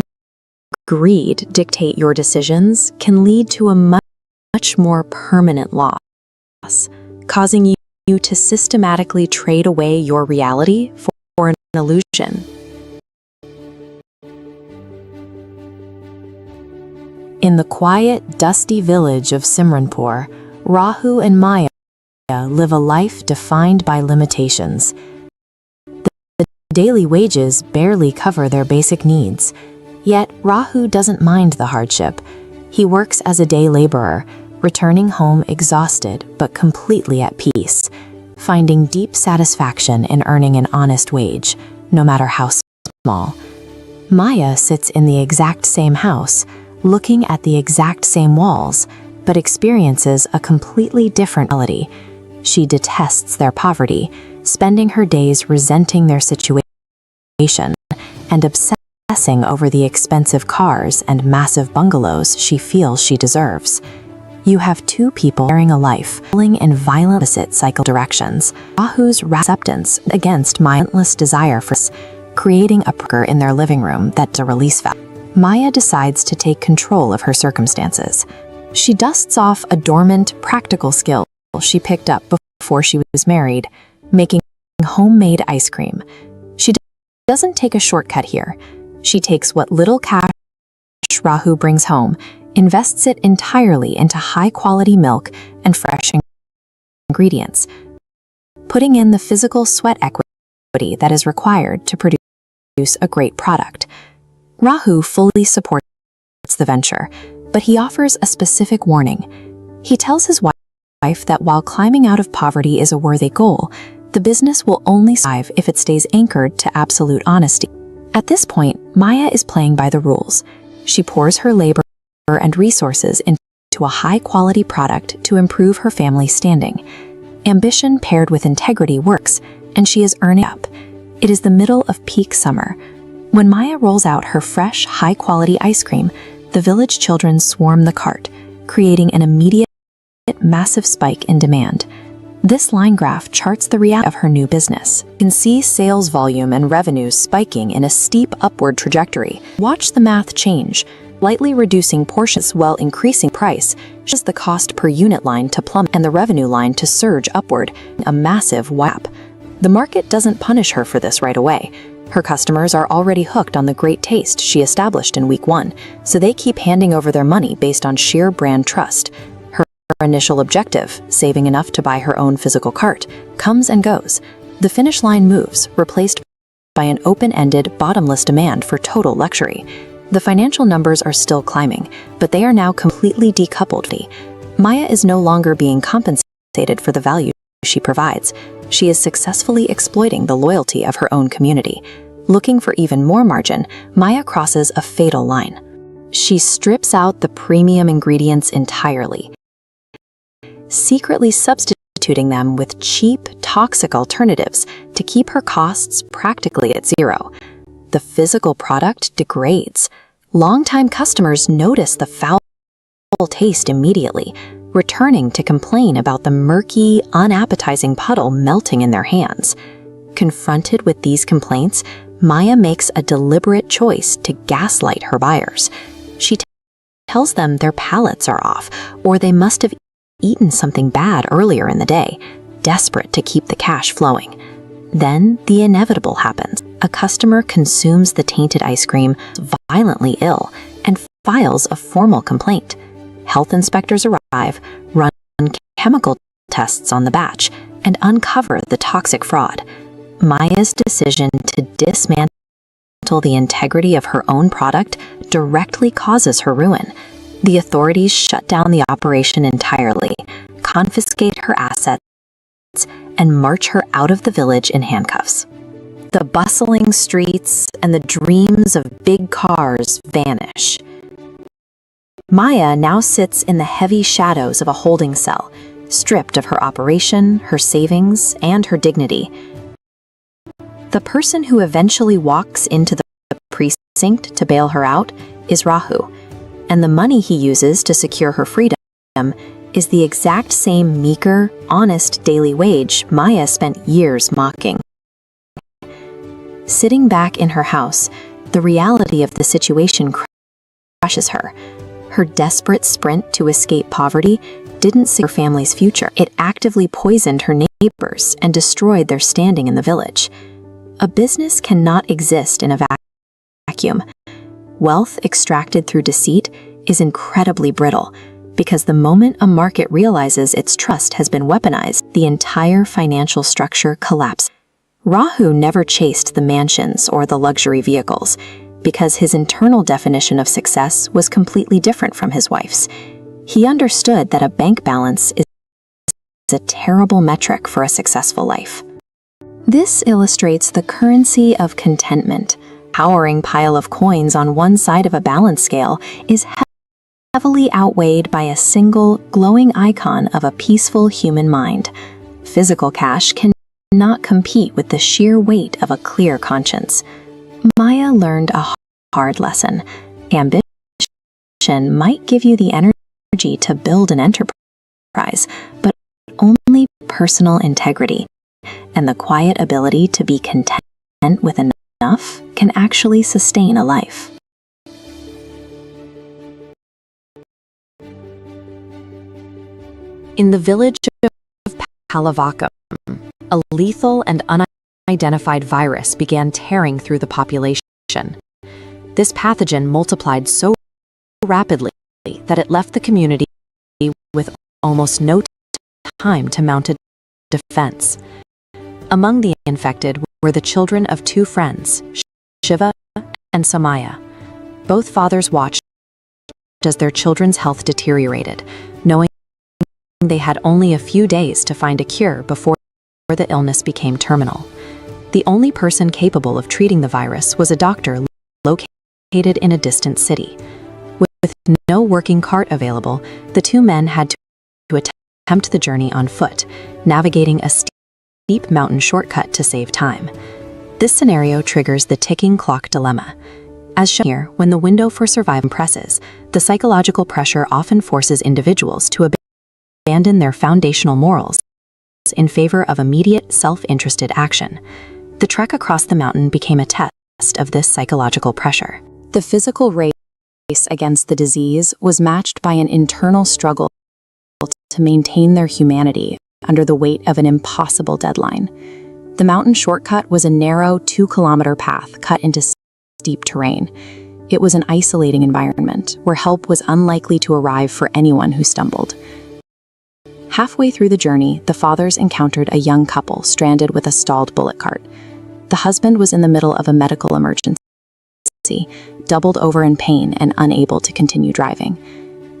greed dictate your decisions can lead to a much more permanent loss, causing you to systematically trade away your reality for an illusion. In the quiet, dusty village of Simranpur, Rahu and Maya live a life defined by limitations. The daily wages barely cover their basic needs, yet Rahu doesn't mind the hardship. He works as a day laborer, returning home exhausted but completely at peace, finding deep satisfaction in earning an honest wage, no matter how small. Maya sits in the exact same house, looking at the exact same walls, but experiences a completely different reality. She detests their poverty, spending her days resenting their situation and obsessing over the expensive cars and massive bungalows she feels she deserves. You have two people sharing a life, pulling in violent opposite cycle directions. Rahu's acceptance against Maya's relentless desire for creating a poker in their living room that's a release valve. Maya decides to take control of her circumstances. She dusts off a dormant, practical skill she picked up before she was married, making homemade ice cream. She doesn't take a shortcut here. She takes what little cash Rahu brings home, invests it entirely into high-quality milk and fresh ingredients, putting in the physical sweat equity that is required to produce a great product. Rahu fully supports the venture, but he offers a specific warning. He tells his wife that while climbing out of poverty is a worthy goal, the business will only survive if it stays anchored to absolute honesty. At this point, Maya is playing by the rules. She pours her labor and resources into a high-quality product to improve her family's standing. Ambition paired with integrity works, and she is earning up. It is the middle of peak summer. When Maya rolls out her fresh, high-quality ice cream, the village children swarm the cart, creating an immediate, massive spike in demand. This line graph charts the reality of her new business. You can see sales volume and revenues spiking in a steep upward trajectory. Watch the math change, slightly reducing portions while increasing price, shows the cost per unit line to plummet and the revenue line to surge upward, a massive whap. The market doesn't punish her for this right away. Her customers are already hooked on the great taste she established in week 1, so they keep handing over their money based on sheer brand trust. Her initial objective, saving enough to buy her own physical cart, comes and goes. The finish line moves, replaced by an open-ended, bottomless demand for total luxury. The financial numbers are still climbing, but they are now completely decoupled. Maya is no longer being compensated for the value she provides. She is successfully exploiting the loyalty of her own community. Looking for even more margin, Maya crosses a fatal line. She strips out the premium ingredients entirely, secretly substituting them with cheap, toxic alternatives to keep her costs practically at zero. The physical product degrades. Longtime customers notice the foul taste immediately, returning to complain about the murky, unappetizing puddle melting in their hands. Confronted with these complaints, Maya makes a deliberate choice to gaslight her buyers. She tells them their palates are off, or they must have eaten something bad earlier in the day, desperate to keep the cash flowing. Then the inevitable happens. A customer consumes the tainted ice cream, violently ill, and files a formal complaint. Health inspectors arrive, run chemical tests on the batch, and uncover the toxic fraud. Maya's decision to dismantle the integrity of her own product directly causes her ruin. The authorities shut down the operation entirely, confiscate her assets, and march her out of the village in handcuffs. The bustling streets and the dreams of big cars vanish. Maya now sits in the heavy shadows of a holding cell, stripped of her operation, her savings, and her dignity. The person who eventually walks into the precinct to bail her out is Rahu, and the money he uses to secure her freedom is the exact same meager, honest daily wage Maya spent years mocking. Sitting back in her house, the reality of the situation crushes her. Her desperate sprint to escape poverty didn't secure her family's future. It actively poisoned her neighbors and destroyed their standing in the village. A business cannot exist in a vacuum. Wealth extracted through deceit is incredibly brittle, because the moment a market realizes its trust has been weaponized, the entire financial structure collapses. Rahu never chased the mansions or the luxury vehicles, because his internal definition of success was completely different from his wife's. He understood that a bank balance is a terrible metric for a successful life. This illustrates the currency of contentment. A towering pile of coins on one side of a balance scale is heavily outweighed by a single, glowing icon of a peaceful human mind. Physical cash cannot compete with the sheer weight of a clear conscience. Maya learned a hard lesson. Ambition might give you the energy to build an enterprise, but only personal integrity and the quiet ability to be content with enough can actually sustain a life. In the village of Palavakam, a lethal and unidentified virus began tearing through the population. This pathogen multiplied so rapidly that it left the community with almost no time to mount a defense. Among the infected were the children of two friends, Shiva and Samaya. Both fathers watched as their children's health deteriorated, knowing they had only a few days to find a cure before the illness became terminal. The only person capable of treating the virus was a doctor located in a distant city. With no working cart available, the two men had to attempt the journey on foot, navigating a steep mountain shortcut to save time. This scenario triggers the ticking clock dilemma. As shown here, when the window for survival presses, the psychological pressure often forces individuals to abandon their foundational morals in favor of immediate, self-interested action. The trek across the mountain became a test of this psychological pressure. The physical race against the disease was matched by an internal struggle to maintain their humanity under the weight of an impossible deadline. The mountain shortcut was a narrow 2-kilometer path cut into steep terrain. It was an isolating environment where help was unlikely to arrive for anyone who stumbled. Halfway through the journey, the fathers encountered a young couple stranded with a stalled bullock cart. The husband was in the middle of a medical emergency, doubled over in pain and unable to continue driving.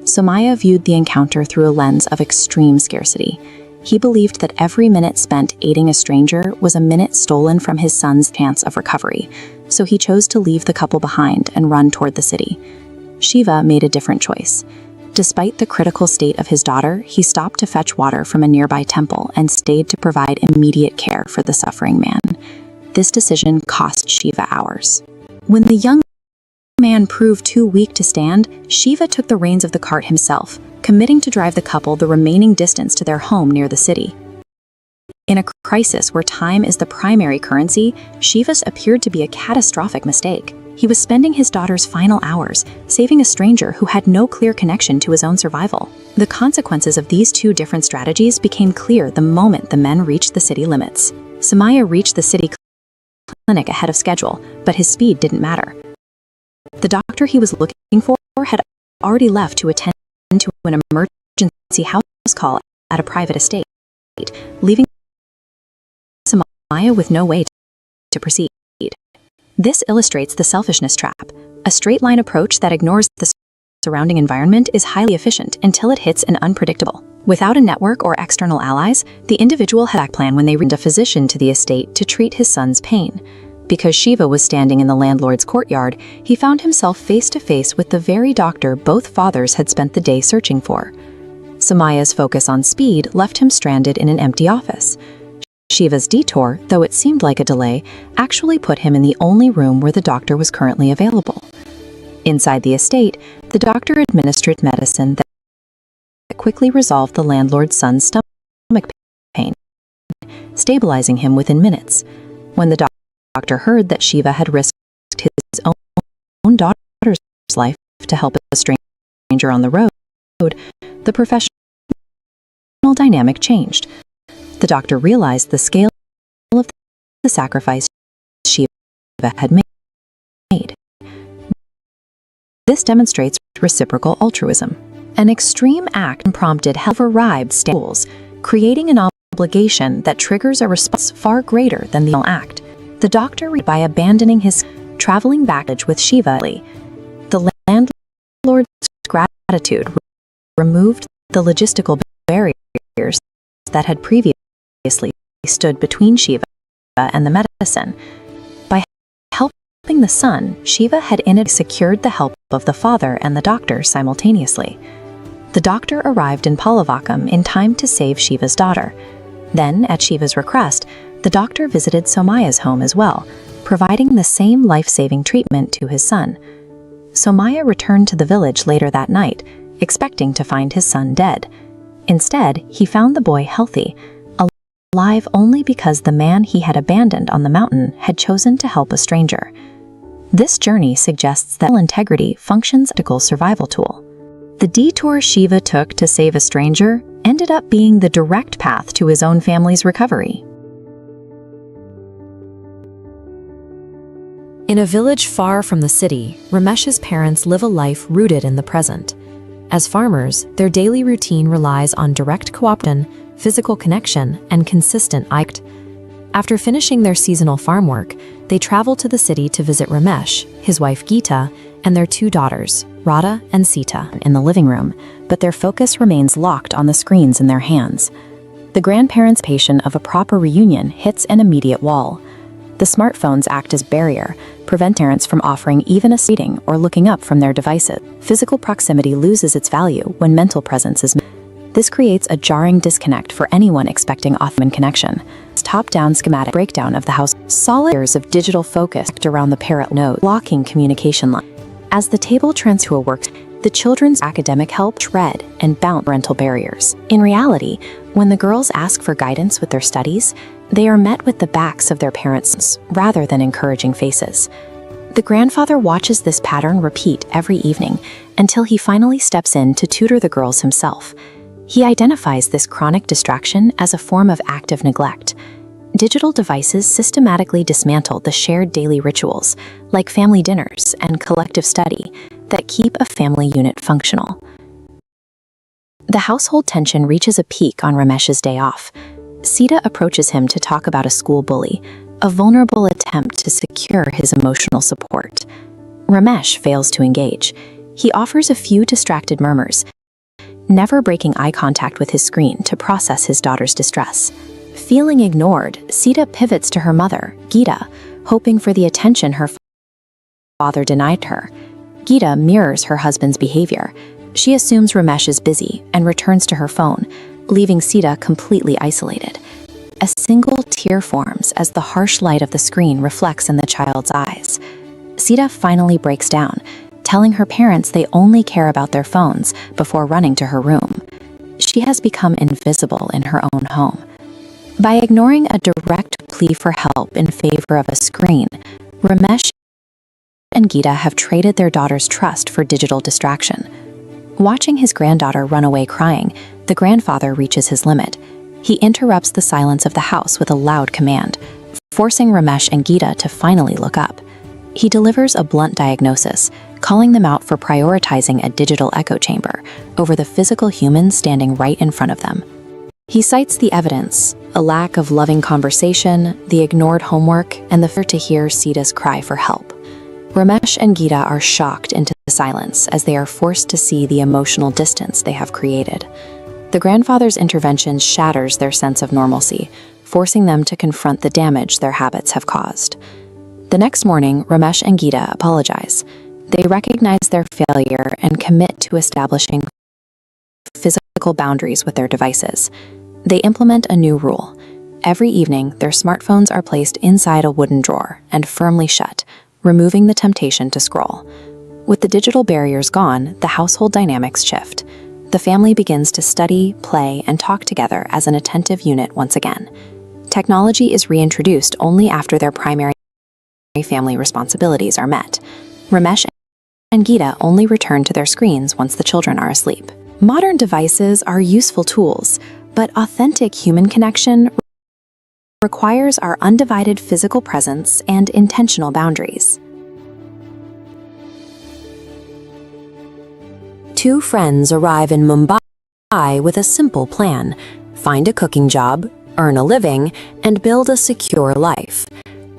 Somaya viewed the encounter through a lens of extreme scarcity. He believed that every minute spent aiding a stranger was a minute stolen from his son's chance of recovery, so he chose to leave the couple behind and run toward the city. Shiva made a different choice. Despite the critical state of his daughter, he stopped to fetch water from a nearby temple and stayed to provide immediate care for the suffering man. This decision cost Shiva hours. When the young man proved too weak to stand, Shiva took the reins of the cart himself, committing to drive the couple the remaining distance to their home near the city. In a crisis where time is the primary currency, Shiva's appeared to be a catastrophic mistake. He was spending his daughter's final hours, saving a stranger who had no clear connection to his own survival. The consequences of these two different strategies became clear the moment the men reached the city limits. Somaya reached the city clinic ahead of schedule, but his speed didn't matter. The doctor he was looking for had already left to attend to an emergency house call at a private estate, leaving Somaya with no way to proceed. This illustrates the selfishness trap. A straight-line approach that ignores the surrounding environment is highly efficient until it hits an unpredictable. Without a network or external allies, the individual had a plan when they sent a physician to the estate to treat his son's pain. Because Shiva was standing in the landlord's courtyard, he found himself face-to-face with the very doctor both fathers had spent the day searching for. Somaya's focus on speed left him stranded in an empty office. Shiva's detour, though it seemed like a delay, actually put him in the only room where the doctor was currently available. Inside the estate, the doctor administered medicine that quickly resolved the landlord's son's stomach pain, stabilizing him within minutes. When the doctor heard that Shiva had risked his own daughter's life to help a stranger on the road, the professional dynamic changed. The doctor realized the scale of the sacrifice Shiva had made. This demonstrates reciprocal altruism. An extreme act prompted override rules, creating an obligation that triggers a response far greater than the act. The doctor, by abandoning his traveling baggage with Shiva, the landlord's gratitude removed the logistical barriers that had previously stood between Shiva and the medicine. By helping the son, Shiva had secured the help of the father and the doctor simultaneously. The doctor arrived in Palavakam in time to save Shiva's daughter. Then, at Shiva's request, the doctor visited Somaya's home as well, providing the same life-saving treatment to his son. Somaya returned to the village later that night, expecting to find his son dead. Instead, he found the boy healthy, alive only because the man he had abandoned on the mountain had chosen to help a stranger. This journey suggests that integrity functions as a survival tool. The detour Shiva took to save a stranger ended up being the direct path to his own family's recovery. In a village far from the city, Ramesh's parents live a life rooted in the present. As farmers, their daily routine relies on direct cooperation, physical connection, and consistent act. After finishing their seasonal farm work, they travel to the city to visit Ramesh, his wife Geeta, and their two daughters, Radha and Sita, in the living room, but their focus remains locked on the screens in their hands. The grandparents' passion of a proper reunion hits an immediate wall. The smartphones act as barrier, prevent parents from offering even a seating or looking up from their devices. Physical proximity loses its value when mental presence is missing. This creates a jarring disconnect for anyone expecting authentic connection. Top-down schematic breakdown of the house, solid layers of digital focus around the parent node, blocking communication line. As the table transfer works, The children's academic help shred and bounce parental barriers. In reality, when the girls ask for guidance with their studies, they are met with the backs of their parents rather than encouraging faces. The grandfather watches this pattern repeat every evening until he finally steps in to tutor the girls himself. He identifies this chronic distraction as a form of active neglect. Digital devices systematically dismantle the shared daily rituals, like family dinners and collective study, that keep a family unit functional. The household tension reaches a peak on Ramesh's day off. Sita approaches him to talk about a school bully, a vulnerable attempt to secure his emotional support. Ramesh fails to engage. He offers a few distracted murmurs, never breaking eye contact with his screen to process his daughter's distress. Feeling ignored, Sita pivots to her mother, Geeta, hoping for the attention her father denied her. Geeta mirrors her husband's behavior. She assumes Ramesh is busy and returns to her phone, leaving Sita completely isolated. A single tear forms as the harsh light of the screen reflects in the child's eyes. Sita finally breaks down, telling her parents they only care about their phones before running to her room. She has become invisible in her own home. By ignoring a direct plea for help in favor of a screen, Ramesh and Geeta have traded their daughter's trust for digital distraction. Watching his granddaughter run away crying, the grandfather reaches his limit. He interrupts the silence of the house with a loud command, forcing Ramesh and Geeta to finally look up. He delivers a blunt diagnosis, calling them out for prioritizing a digital echo chamber over the physical human standing right in front of them. He cites the evidence, a lack of loving conversation, the ignored homework, and the fear to hear Sita's cry for help. Ramesh and Geeta are shocked into silence as they are forced to see the emotional distance they have created. The grandfather's intervention shatters their sense of normalcy, forcing them to confront the damage their habits have caused. The next morning, Ramesh and Geeta apologize. They recognize their failure and commit to establishing physical boundaries with their devices. They implement a new rule. Every evening, their smartphones are placed inside a wooden drawer and firmly shut, removing the temptation to scroll. With the digital barriers gone, the household dynamics shift. The family begins to study, play, and talk together as an attentive unit once again. Technology is reintroduced only after their primary family responsibilities are met. Ramesh and Geeta only return to their screens once the children are asleep. Modern devices are useful tools, but authentic human connection requires our undivided physical presence and intentional boundaries. Two friends arrive in Mumbai with a simple plan: find a cooking job, earn a living, and build a secure life.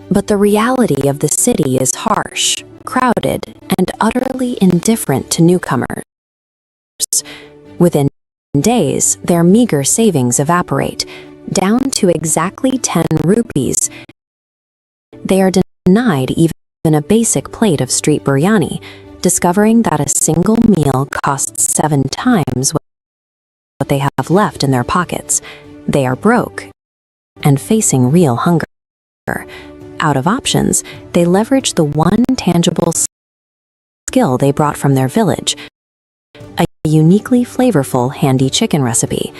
But the reality of the city is harsh, crowded, and utterly indifferent to newcomers. Within days, their meager savings evaporate, down to exactly 10 rupees. They are denied even a basic plate of street biryani, discovering that a single meal costs 7 times what they have left in their pockets. They are broke and facing real hunger. Out of options, they leverage the one tangible skill they brought from their village, a uniquely flavorful handy chicken recipe.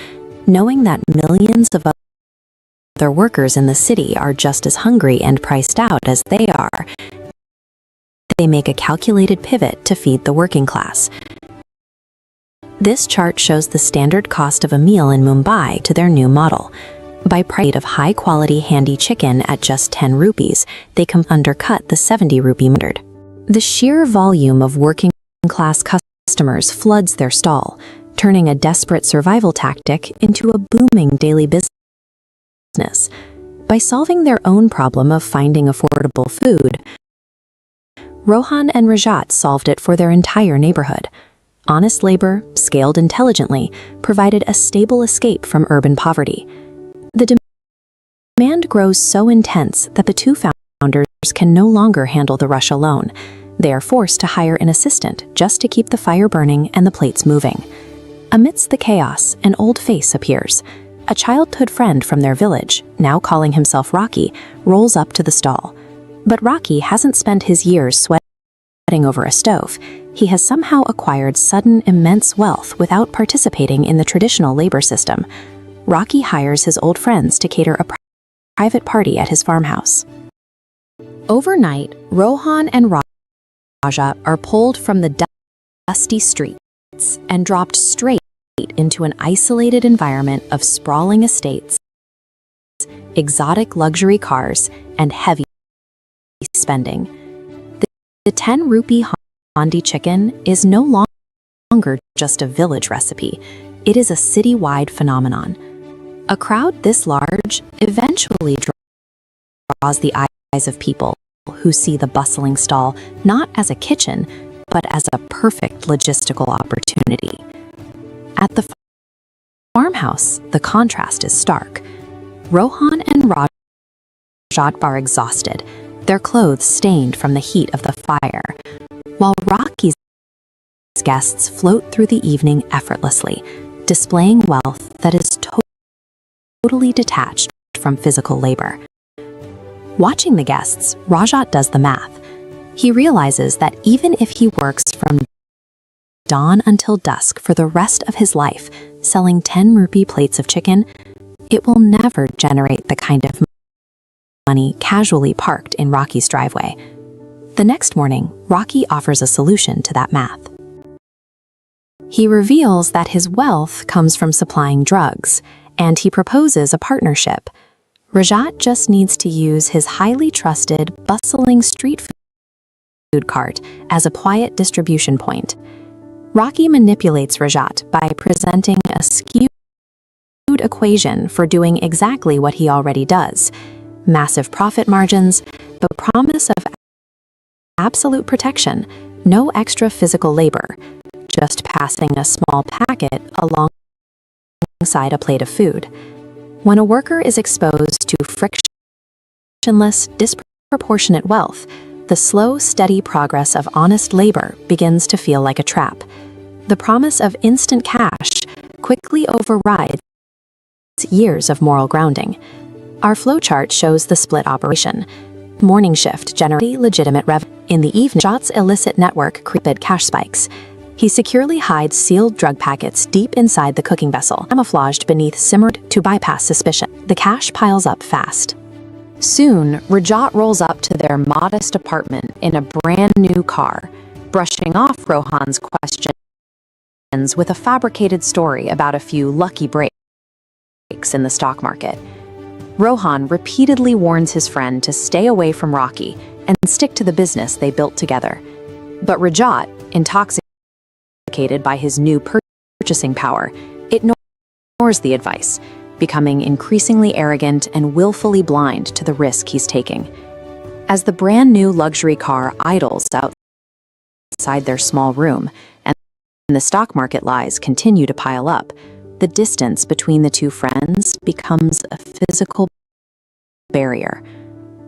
Knowing that millions of other workers in the city are just as hungry and priced out as they are, they make a calculated pivot to feed the working class. This chart shows the standard cost of a meal in Mumbai to their new model. By price of high-quality handy chicken at just 10 rupees, they can undercut the 70 rupee murdered. The sheer volume of working-class customers floods their stall, turning a desperate survival tactic into a booming daily business. By solving their own problem of finding affordable food, Rohan and Rajat solved it for their entire neighborhood. Honest labor, scaled intelligently, provided a stable escape from urban poverty. The demand grows so intense that the two founders can no longer handle the rush alone. They are forced to hire an assistant just to keep the fire burning and the plates moving. Amidst the chaos, an old face appears. A childhood friend from their village, now calling himself Rocky, rolls up to the stall. But Rocky hasn't spent his years sweating over a stove, he has somehow acquired sudden immense wealth without participating in the traditional labor system. Rocky hires his old friends to cater a private party at his farmhouse. Overnight, Rohan and Raja are pulled from the dusty streets and dropped straight into an isolated environment of sprawling estates, exotic luxury cars, and heavy spending. The 10 rupee handi chicken is no longer just a village recipe. It is a city-wide phenomenon. A crowd this large eventually draws the eyes of people who see the bustling stall not as a kitchen, but as a perfect logistical opportunity. At the farmhouse, the contrast is stark. Rohan and Rajat are exhausted, their clothes stained from the heat of the fire, while Rocky's guests float through the evening effortlessly, displaying wealth that is totally detached from physical labor. Watching the guests, Rajat does the math. He realizes that even if he works from dawn until dusk for the rest of his life, selling 10 rupee plates of chicken, it will never generate the kind of money casually parked in Rocky's driveway. The next morning, Rocky offers a solution to that math. He reveals that his wealth comes from supplying drugs, and he proposes a partnership. Rajat just needs to use his highly trusted, bustling street food cart as a quiet distribution point. Rocky manipulates Rajat by presenting a skewed equation for doing exactly what he already does: massive profit margins, the promise of absolute protection, no extra physical labor, just passing a small packet alongside a plate of food. When a worker is exposed to frictionless, disproportionate wealth, the slow, steady progress of honest labor begins to feel like a trap. The promise of instant cash quickly overrides years of moral grounding. Our flowchart shows the split operation. Morning shift generates legitimate revenue. In the evening, Rajat's illicit network created cash spikes. He securely hides sealed drug packets deep inside the cooking vessel, camouflaged beneath simmered to bypass suspicion. The cash piles up fast. Soon, Rajat rolls up to their modest apartment in a brand new car, brushing off Rohan's questions with a fabricated story about a few lucky breaks in the stock market. Rohan repeatedly warns his friend to stay away from Rocky and stick to the business they built together. But Rajat, intoxicated by his new purchasing power, ignores the advice, becoming increasingly arrogant and willfully blind to the risk he's taking. As the brand new luxury car idles outside their small room and the stock market lies continue to pile up, the distance between the two friends becomes a physical barrier.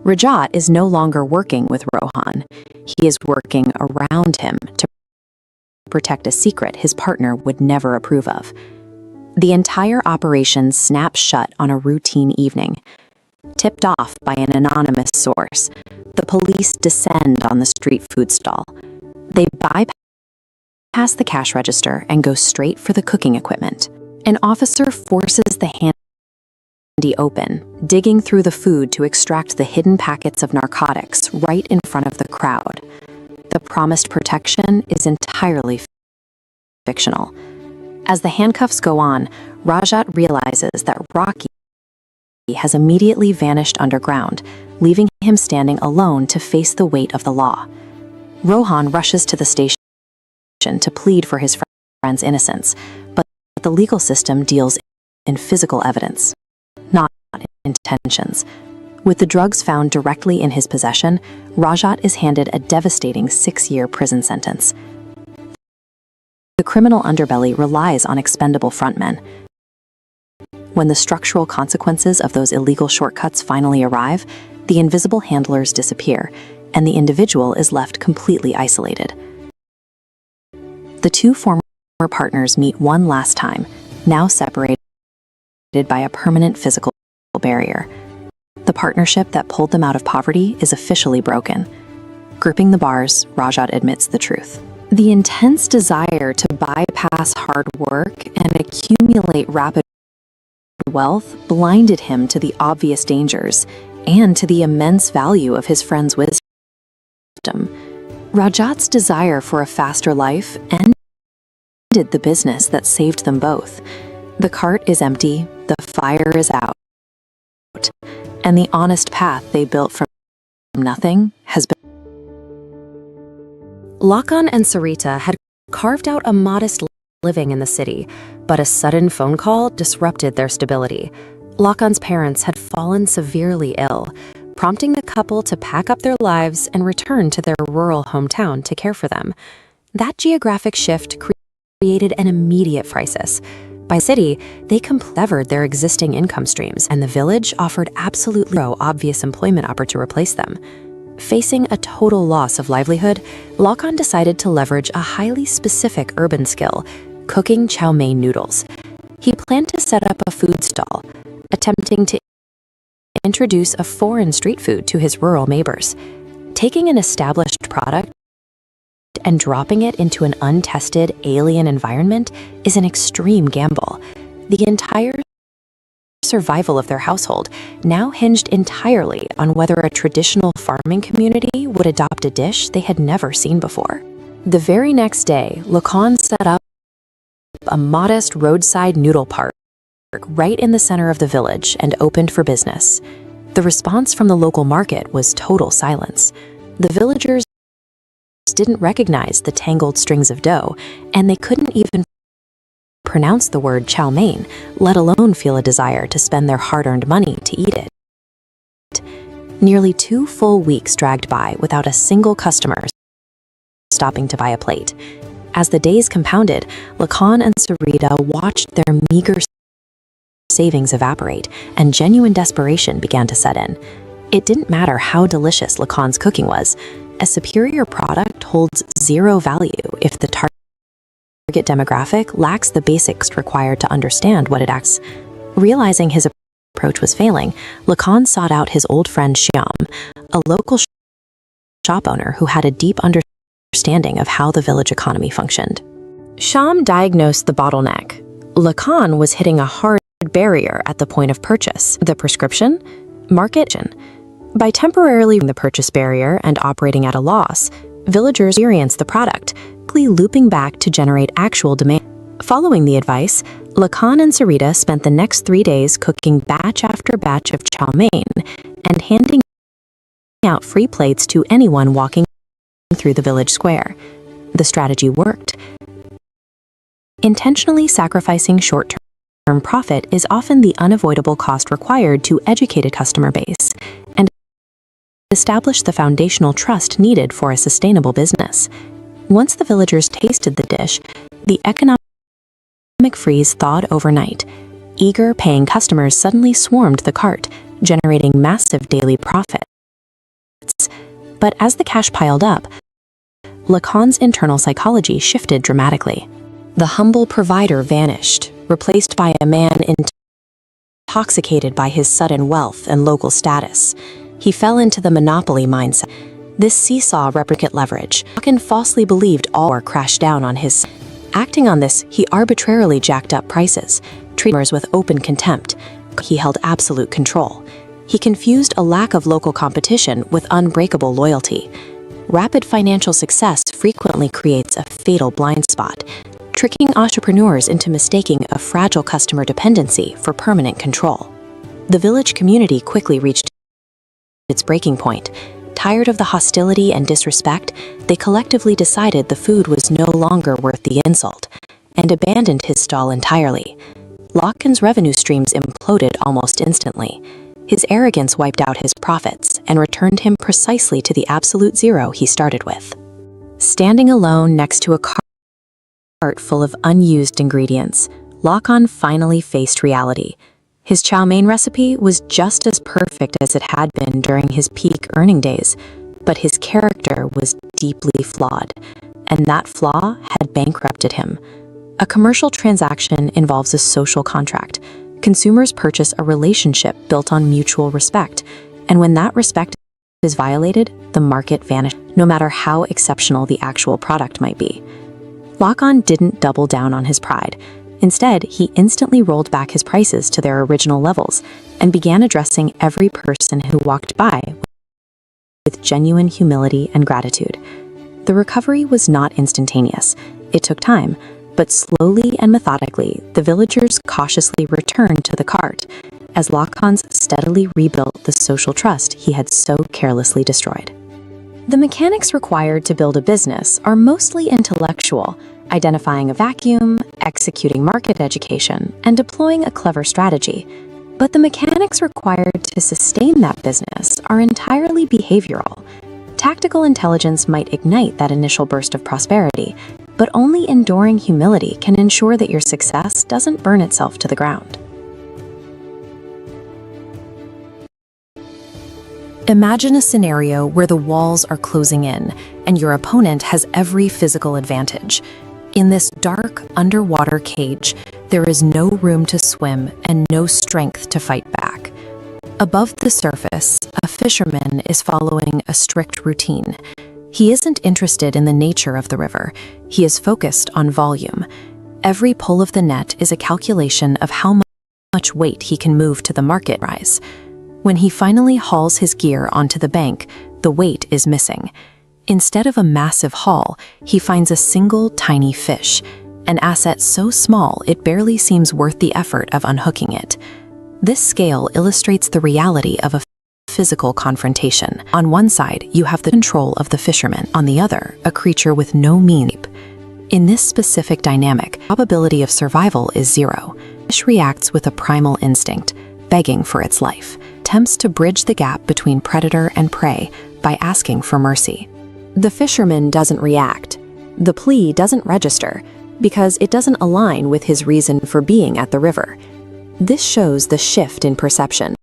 Rajat is no longer working with Rohan. He is working around him to protect a secret his partner would never approve of. The entire operation snaps shut on a routine evening. Tipped off by an anonymous source, the police descend on the street food stall. They bypass the cash register and go straight for the cooking equipment. An officer forces the handy open, digging through the food to extract the hidden packets of narcotics right in front of the crowd. The promised protection is entirely fictional. As the handcuffs go on, Rajat realizes that Rocky has immediately vanished underground, leaving him standing alone to face the weight of the law. Rohan rushes to the station to plead for his friend's innocence, but the legal system deals in physical evidence, not intentions. With the drugs found directly in his possession, Rajat is handed a devastating 6-year prison sentence. The criminal underbelly relies on expendable frontmen. When the structural consequences of those illegal shortcuts finally arrive, the invisible handlers disappear, and the individual is left completely isolated. The two former partners meet one last time, now separated by a permanent physical barrier. The partnership that pulled them out of poverty is officially broken. Gripping the bars, Rajat admits the truth. The intense desire to bypass hard work and accumulate rapid wealth blinded him to the obvious dangers and to the immense value of his friend's wisdom. Rajat's desire for a faster life ended the business that saved them both. The cart is empty, the fire is out, and the honest path they built from nothing has been. Lakan and Sarita had carved out a modest living in the city, but a sudden phone call disrupted their stability. Lakan's parents had fallen severely ill, prompting the couple to pack up their lives and return to their rural hometown to care for them. That geographic shift created an immediate crisis. By city, they severed their existing income streams, and the village offered absolutely no obvious employment opportunity to replace them. Facing a total loss of livelihood, Lakan decided to leverage a highly specific urban skill, cooking chow mein noodles. He planned to set up a food stall, attempting to introduce a foreign street food to his rural neighbors. Taking an established product and dropping it into an untested alien environment is an extreme gamble. The entire survival of their household now hinged entirely on whether a traditional farming community would adopt a dish they had never seen before. The very next day, Lakan set up a modest roadside noodle park right in the center of the village and opened for business. The response from the local market was total silence. The villagers didn't recognize the tangled strings of dough, and they couldn't even pronounce the word chow mein, let alone feel a desire to spend their hard-earned money to eat it. Nearly 2 full weeks dragged by without a single customer stopping to buy a plate. As the days compounded, Lakan and Sarita watched their meager savings evaporate, and genuine desperation began to set in. It didn't matter how delicious Lakan's cooking was. A superior product holds zero value if the target demographic lacks the basics required to understand what it acts. Realizing his approach was failing, Lakan sought out his old friend Shyam, a local shop owner who had a deep understanding of how the village economy functioned. Shyam diagnosed the bottleneck. Lakan was hitting a hard barrier at the point of purchase: the prescription market. By temporarily the purchase barrier and operating at a loss, villagers experienced the product, looping back to generate actual demand. Following the advice, Lakan and Sarita spent the next 3 days cooking batch after batch of chow mein and handing out free plates to anyone walking through the village square. The strategy worked. Intentionally sacrificing short-term profit is often the unavoidable cost required to educate a customer base and establish the foundational trust needed for a sustainable business. Once the villagers tasted the dish, the economic freeze thawed overnight. Eager, paying customers suddenly swarmed the cart, generating massive daily profits. But as the cash piled up, Lakan's internal psychology shifted dramatically. The humble provider vanished, replaced by a man intoxicated by his sudden wealth and local status. He fell into the monopoly mindset. This seesaw replicated leverage. Lakan falsely believed all or crashed down on his. Acting on this, he arbitrarily jacked up prices, treating customers with open contempt. He held absolute control. He confused a lack of local competition with unbreakable loyalty. Rapid financial success frequently creates a fatal blind spot, tricking entrepreneurs into mistaking a fragile customer dependency for permanent control. The village community quickly reached its breaking point. Tired of the hostility and disrespect, they collectively decided the food was no longer worth the insult and abandoned his stall entirely. Lakan's revenue streams imploded almost instantly. His arrogance wiped out his profits and returned him precisely to the absolute zero he started with. Standing alone next to a cart full of unused ingredients, Lakan finally faced reality. His chow mein recipe was just as perfect as it had been during his peak earning days, but his character was deeply flawed, and that flaw had bankrupted him. A commercial transaction involves a social contract. Consumers purchase a relationship built on mutual respect, and when that respect is violated, the market vanishes, no matter how exceptional the actual product might be. Lacan didn't double down on his pride. Instead, he instantly rolled back his prices to their original levels and began addressing every person who walked by with genuine humility and gratitude. The recovery was not instantaneous. It took time, but slowly and methodically, the villagers cautiously returned to the cart as Lacan steadily rebuilt the social trust he had so carelessly destroyed. The mechanics required to build a business are mostly intellectual, identifying a vacuum, executing market education, and deploying a clever strategy. But the mechanics required to sustain that business are entirely behavioral. Tactical intelligence might ignite that initial burst of prosperity, but only enduring humility can ensure that your success doesn't burn itself to the ground. Imagine a scenario where the walls are closing in and your opponent has every physical advantage. In this dark, underwater cage, there is no room to swim and no strength to fight back. Above the surface, a fisherman is following a strict routine. He isn't interested in the nature of the river. He is focused on volume. Every pull of the net is a calculation of how much weight he can move to the market rise. When he finally hauls his gear onto the bank, the weight is missing. Instead of a massive haul, he finds a single tiny fish, an asset so small it barely seems worth the effort of unhooking it. This scale illustrates the reality of a physical confrontation. On one side, you have the control of the fisherman. On the other, a creature with no means. In this specific dynamic, probability of survival is zero. The fish reacts with a primal instinct, begging for its life. Attempts to bridge the gap between predator and prey by asking for mercy. The fisherman doesn't react. The plea doesn't register because it doesn't align with his reason for being at the river. This shows the shift in perception.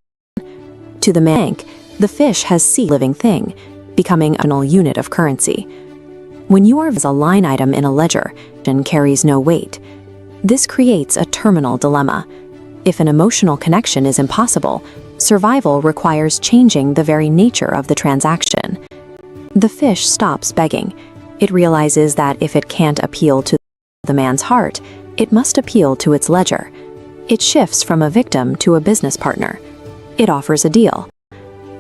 To the bank, the fish has seen a living thing, becoming a unit of currency. When you are as a line item in a ledger and carries no weight, this creates a terminal dilemma. If an emotional connection is impossible, survival requires changing the very nature of the transaction. The fish stops begging. It realizes that if it can't appeal to the man's heart, it must appeal to its ledger. It shifts from a victim to a business partner. It offers a deal.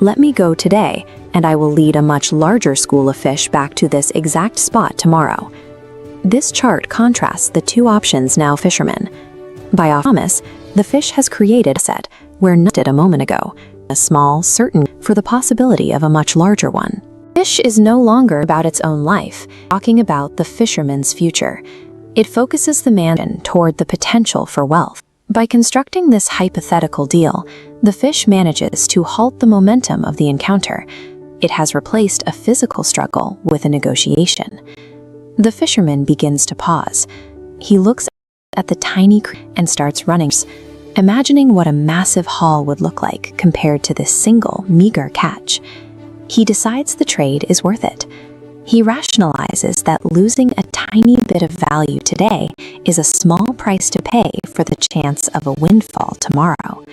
Let me go today, and I will lead a much larger school of fish back to this exact spot tomorrow. This chart contrasts the two options now fishermen. By promise, the fish has created a set where noted a moment ago, a small, certain, for the possibility of a much larger one. Fish is no longer about its own life, talking about the fisherman's future. It focuses the man toward the potential for wealth. By constructing this hypothetical deal, the fish manages to halt the momentum of the encounter. It has replaced a physical struggle with a negotiation. The fisherman begins to pause. He looks at the tiny creature and starts running, imagining what a massive haul would look like compared to this single, meager catch. He decides the trade is worth it. He rationalizes that losing a tiny bit of value today is a small price to pay for the chance of a windfall tomorrow.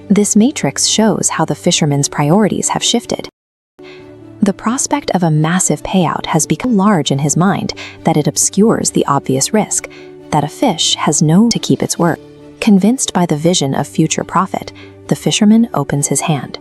This matrix shows how the fisherman's priorities have shifted. The prospect of a massive payout has become large in his mind that it obscures the obvious risk, that a fish has no to keep its word. Convinced by the vision of future profit, the fisherman opens his hand.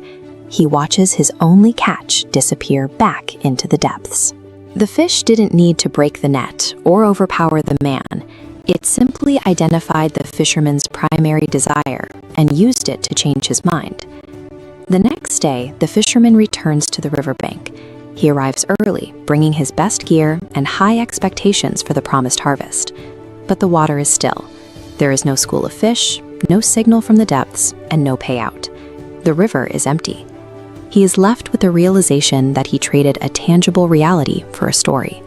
He watches his only catch disappear back into the depths. The fish didn't need to break the net or overpower the man. It simply identified the fisherman's primary desire and used it to change his mind. The next day, the fisherman returns to the riverbank. He arrives early, bringing his best gear and high expectations for the promised harvest. But the water is still. There is no school of fish, no signal from the depths, and no payout. The river is empty. He is left with the realization that he traded a tangible reality for a story.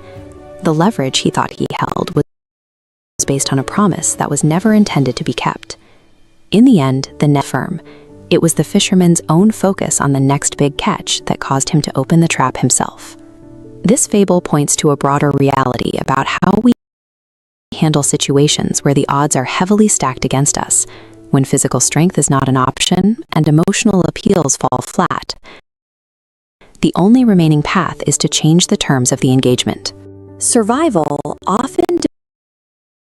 The leverage he thought he held was based on a promise that was never intended to be kept. In the end, the net firm. It was the fisherman's own focus on the next big catch that caused him to open the trap himself. This fable points to a broader reality about how we handle situations where the odds are heavily stacked against us, when physical strength is not an option and emotional appeals fall flat. The only remaining path is to change the terms of the engagement. Survival often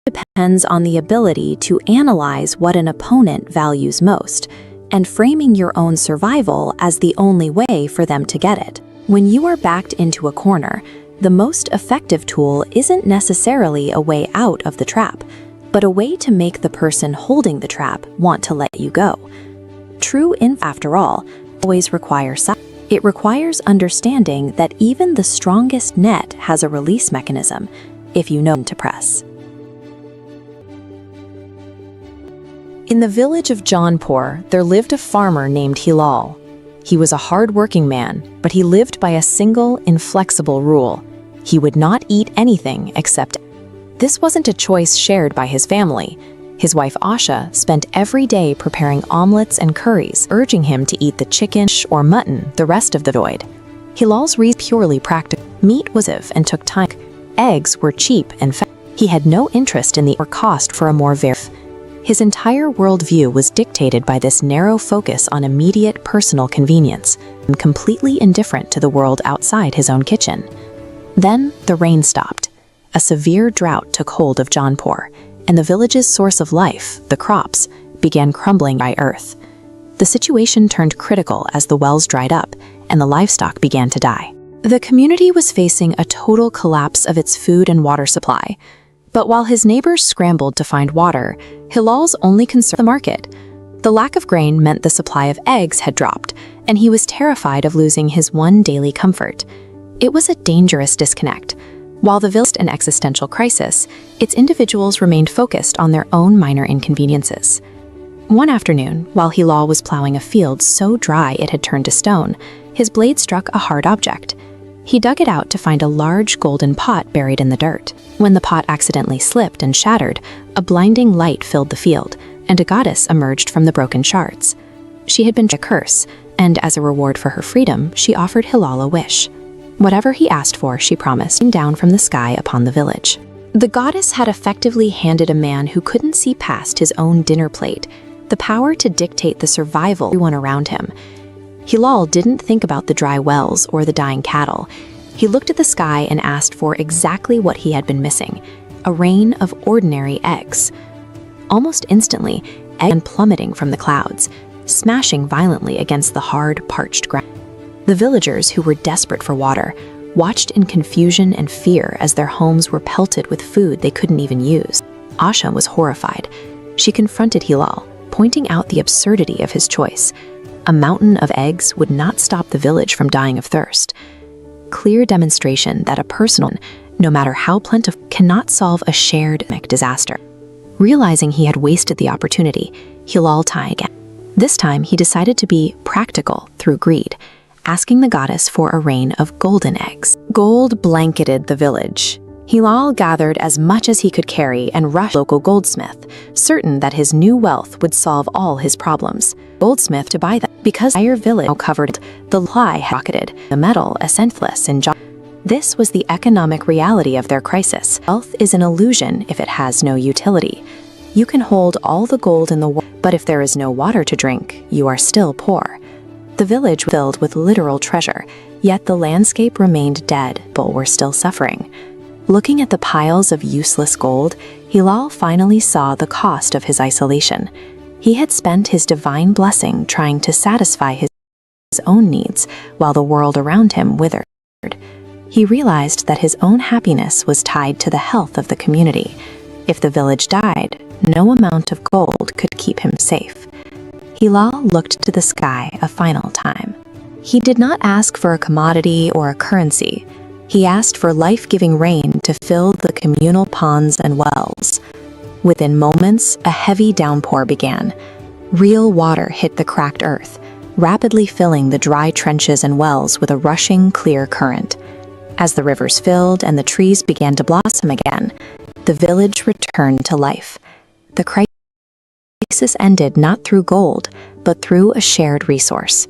depends on the ability to analyze what an opponent values most, and framing your own survival as the only way for them to get it. When you are backed into a corner, the most effective tool isn't necessarily a way out of the trap, but a way to make the person holding the trap want to let you go. True after all, always requires it requires understanding that even the strongest net has a release mechanism if you know when to press. In the village of Jaunpur, there lived a farmer named Hilal. He was a hard-working man, but he lived by a single, inflexible rule. He would not eat anything except. This wasn't a choice shared by his family. His wife Asha spent every day preparing omelets and curries, urging him to eat the chicken or mutton the rest of the void. Hilal's reason purely practical. Meat was and took time. Eggs were cheap and fat. He had no interest in the or cost for a more His entire worldview was dictated by this narrow focus on immediate personal convenience, and completely indifferent to the world outside his own kitchen. Then the rain stopped. A severe drought took hold of Jaunpur, and the village's source of life, the crops, began crumbling by earth. The situation turned critical as the wells dried up and the livestock began to die. The community was facing a total collapse of its food and water supply. But while his neighbors scrambled to find water, Hilal's only concern was the market. The lack of grain meant the supply of eggs had dropped, and he was terrified of losing his one daily comfort. It was a dangerous disconnect. While the village faced an existential crisis, its individuals remained focused on their own minor inconveniences. One afternoon, while Hilal was plowing a field so dry it had turned to stone, his blade struck a hard object. He dug it out to find a large golden pot buried in the dirt. When the pot accidentally slipped and shattered, a blinding light filled the field, and a goddess emerged from the broken shards. She had been a curse, and as a reward for her freedom, she offered Hilal a wish. Whatever he asked for, she promised, down from the sky upon the village. The goddess had effectively handed a man who couldn't see past his own dinner plate the power to dictate the survival of everyone around him. Hilal didn't think about the dry wells or the dying cattle. He looked at the sky and asked for exactly what he had been missing, a rain of ordinary eggs. Almost instantly, eggs began plummeting from the clouds, smashing violently against the hard, parched ground. The villagers, who were desperate for water, watched in confusion and fear as their homes were pelted with food they couldn't even use. Asha was horrified. She confronted Hilal, pointing out the absurdity of his choice. A mountain of eggs would not stop the village from dying of thirst. Clear demonstration that a personal, no matter how plentiful, cannot solve a shared disaster. Realizing he had wasted the opportunity, Hilal tried again. This time, he decided to be practical through greed, asking the goddess for a rain of golden eggs. Gold blanketed the village. Hilal gathered as much as he could carry and rushed to a local goldsmith, certain that his new wealth would solve all his problems. Goldsmith to buy them, because the entire village now covered, the lie had rocketed, the metal essenceless in This was the economic reality of their crisis. Wealth is an illusion if it has no utility. You can hold all the gold in the world, but if there is no water to drink, you are still poor. The village was filled with literal treasure, yet the landscape remained dead, but were still suffering. Looking at the piles of useless gold, Hilal finally saw the cost of his isolation. He had spent his divine blessing trying to satisfy his own needs, while the world around him withered. He realized that his own happiness was tied to the health of the community. If the village died, no amount of gold could keep him safe. Hilal looked to the sky a final time. He did not ask for a commodity or a currency. He asked for life-giving rain to fill the communal ponds and wells. Within moments, a heavy downpour began. Real water hit the cracked earth, rapidly filling the dry trenches and wells with a rushing, clear current. As the rivers filled and the trees began to blossom again, the village returned to life. The crisis ended not through gold, but through a shared resource.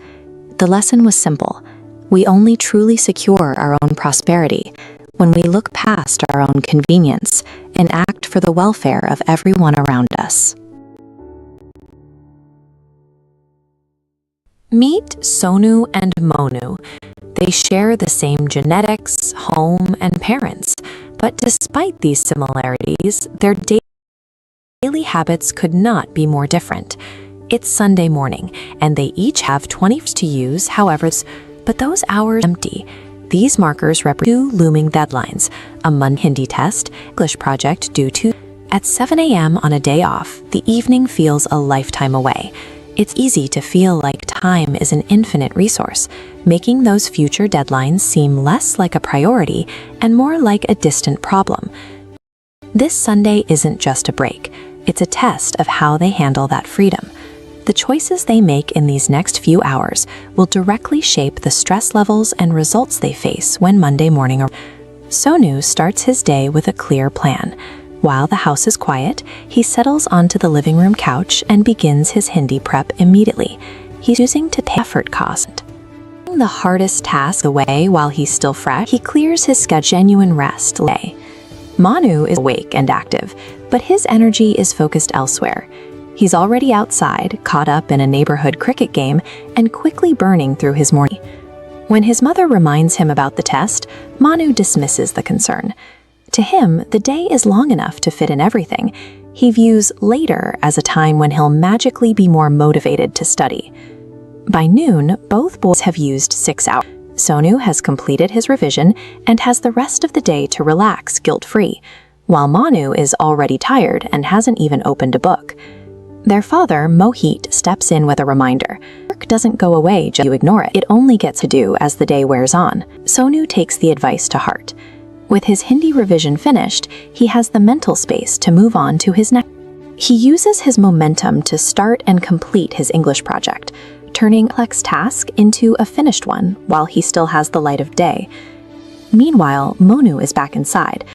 The lesson was simple. We only truly secure our own prosperity when we look past our own convenience and act for the welfare of everyone around us. Meet Sonu and Monu. They share the same genetics, home, and parents, but despite these similarities, their daily habits could not be more different. It's Sunday morning, and they each have 20 minutes to use, however, but those hours are empty. These markers represent two looming deadlines: a Monday Hindi test, English project due to at 7 a.m. on a day off. The evening feels a lifetime away. It's easy to feel like time is an infinite resource, making those future deadlines seem less like a priority and more like a distant problem. This Sunday isn't just a break, it's a test of how they handle that freedom. The choices they make in these next few hours will directly shape the stress levels and results they face when Monday morning arrives. Sonu starts his day with a clear plan. While the house is quiet, he settles onto the living room couch and begins his Hindi prep immediately. He's choosing to pay effort cost. The hardest task away while he's still fresh, he clears his genuine rest day. Manu is awake and active, but his energy is focused elsewhere. He's already outside, caught up in a neighborhood cricket game, and quickly burning through his morning. When his mother reminds him about the test, Manu dismisses the concern. To him, the day is long enough to fit in everything. He views later as a time when he'll magically be more motivated to study. By noon, both boys have used 6 hours. Sonu has completed his revision and has the rest of the day to relax guilt-free, while Manu is already tired and hasn't even opened a book. Their father, Mohit, steps in with a reminder. Work doesn't go away just you ignore it. It only gets to do as the day wears on. Sonu takes the advice to heart. With his Hindi revision finished, he has the mental space to move on to his next. He uses his momentum to start and complete his English project, turning a complex task into a finished one while he still has the light of day. Meanwhile, Monu is back inside,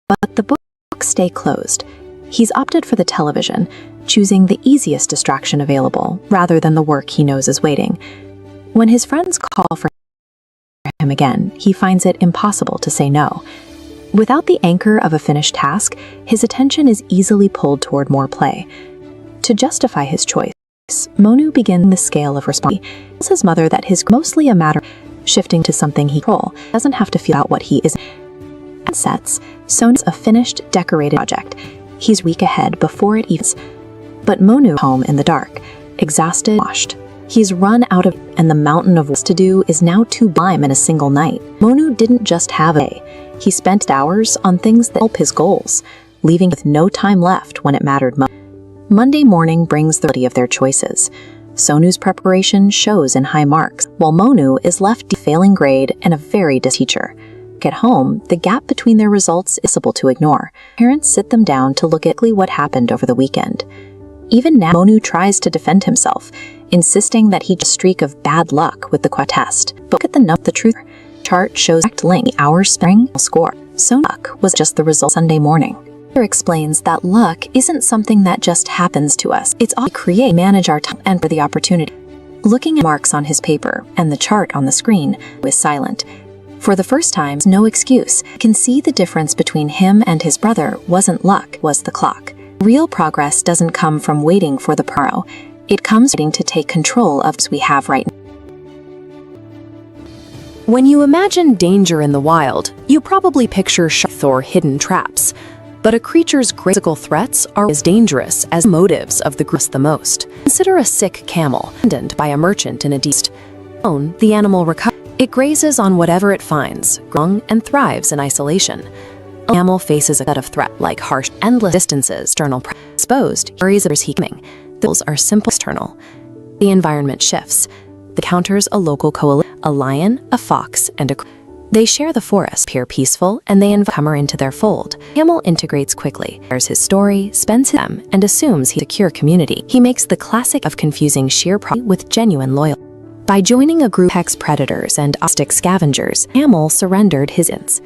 but the books stay closed. He's opted for the television, choosing the easiest distraction available rather than the work he knows is waiting. When his friends call for him again, he finds it impossible to say no. Without the anchor of a finished task, his attention is easily pulled toward more play. To justify his choice, Monu begins the scale of responsibility. He tells his mother that his mostly a matter of shifting to something he doesn't have to feel out what he is. And sets, Sonu's a finished, decorated project. He's a week ahead before it evens. But Monu home in the dark, exhausted, washed. He's run out of, and the mountain of work to do is now too blind in a single night. Monu didn't just have a day. He spent hours on things that help his goals, leaving with no time left when it mattered most. Monday morning brings the reality of their choices. Sonu's preparation shows in high marks, while Monu is left with a failing grade and a very teacher. At home, the gap between their results is impossible to ignore. Parents sit them down to look at what happened over the weekend. Even now, Monu tries to defend himself, insisting that he had a streak of bad luck with the test. But look at the truth chart shows exact link hours spring score. So luck was just the result Sunday morning. He explains that luck isn't something that just happens to us. It's all we create, manage our time, and for the opportunity. Looking at marks on his paper and the chart on the screen, was silent. For the first time, no excuse. He can see the difference between him and his brother wasn't luck, was the clock. Real progress doesn't come from waiting for the pro. It comes from to take control of what we have right now. When you imagine danger in the wild, you probably picture sharks or hidden traps. But a creature's physical threats are as dangerous as motives of the group the most. Consider a sick camel, abandoned by a merchant in a east. The animal recovers. It grazes on whatever it finds, grows and thrives in isolation. A camel faces a set of threats like harsh, endless distances, external exposed, worries others he coming. Those are simple external. The environment shifts. The counters a local coalition, a lion, a fox, and a they share the forest, appear peaceful, and they invite comer into their fold. Camel integrates quickly, shares his story, spends him, and assumes he's a secure community. He makes the classic of confusing sheer pride with genuine loyalty. By joining a group of predators and austic scavengers, Camel surrendered his innocence.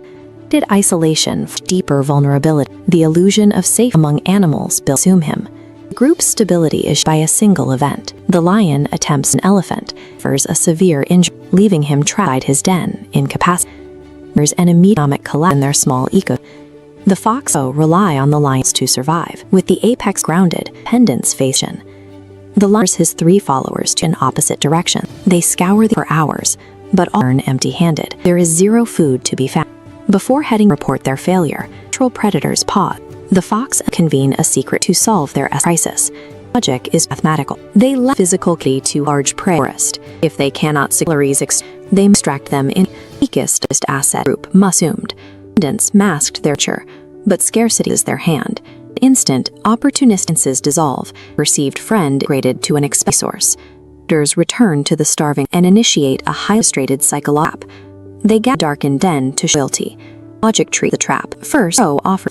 Did isolation, deeper vulnerability, the illusion of safety among animals built assume him. The group's stability is by a single event. The lion attempts an elephant, suffers a severe injury, leaving him trapped inside his den, incapacitated. There's an immediate collapse in their small eco. The fox rely on the lions to survive, with the apex grounded, pendants facing. The lion his 3 followers to an opposite direction. They scour for hours, but all return empty-handed. There is 0 food to be found. Before heading report their failure, natural predators pause. The fox convene a secret to solve their crisis. Logic is mathematical. They left physical key to large prey forest. If they cannot secure they extract them in weakest asset group assumed. Abundance masked their nature, but scarcity is their hand. Instant, opportunists dissolve. Perceived friend graded to an expensive source. Predators return to the starving and initiate a highly frustrated psychological. They get darkened den to loyalty. Logic treat the trap. First, offer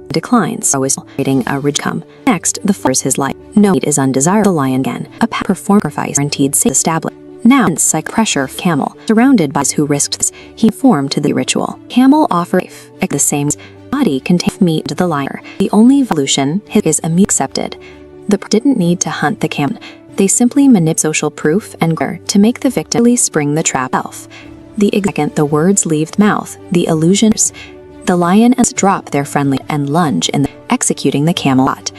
declines. So is creating a come. Next, the force his life. No need is undesirable. The lion again. A perform sacrifice guaranteed safe established. Now, psych pressure camel. Surrounded by those who risked this, he formed to the ritual. Camel offer the same body contains meat to the lion. The only evolution is accepted. The didn't need to hunt the camel. They simply manipulate social proof and to make the victim really spring the trap self. The second the words leave the mouth, the illusions. The lion drop their friendly and lunge in executing the camelot.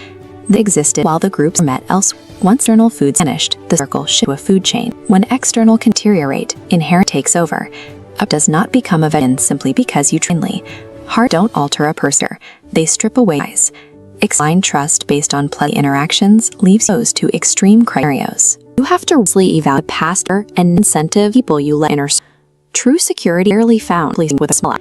They existed while the groups met elsewhere. Once external foods vanished, the circle shifted to a food chain. When external can deteriorate, inherent takes over. Up does not become a veteran simply because you trainly. Heart don't alter a person. They strip away eyes. Blind trust based on pleasant interactions leaves those to extreme criterios. You have to really evaluate past and incentive people you let enter. True security rarely found with a small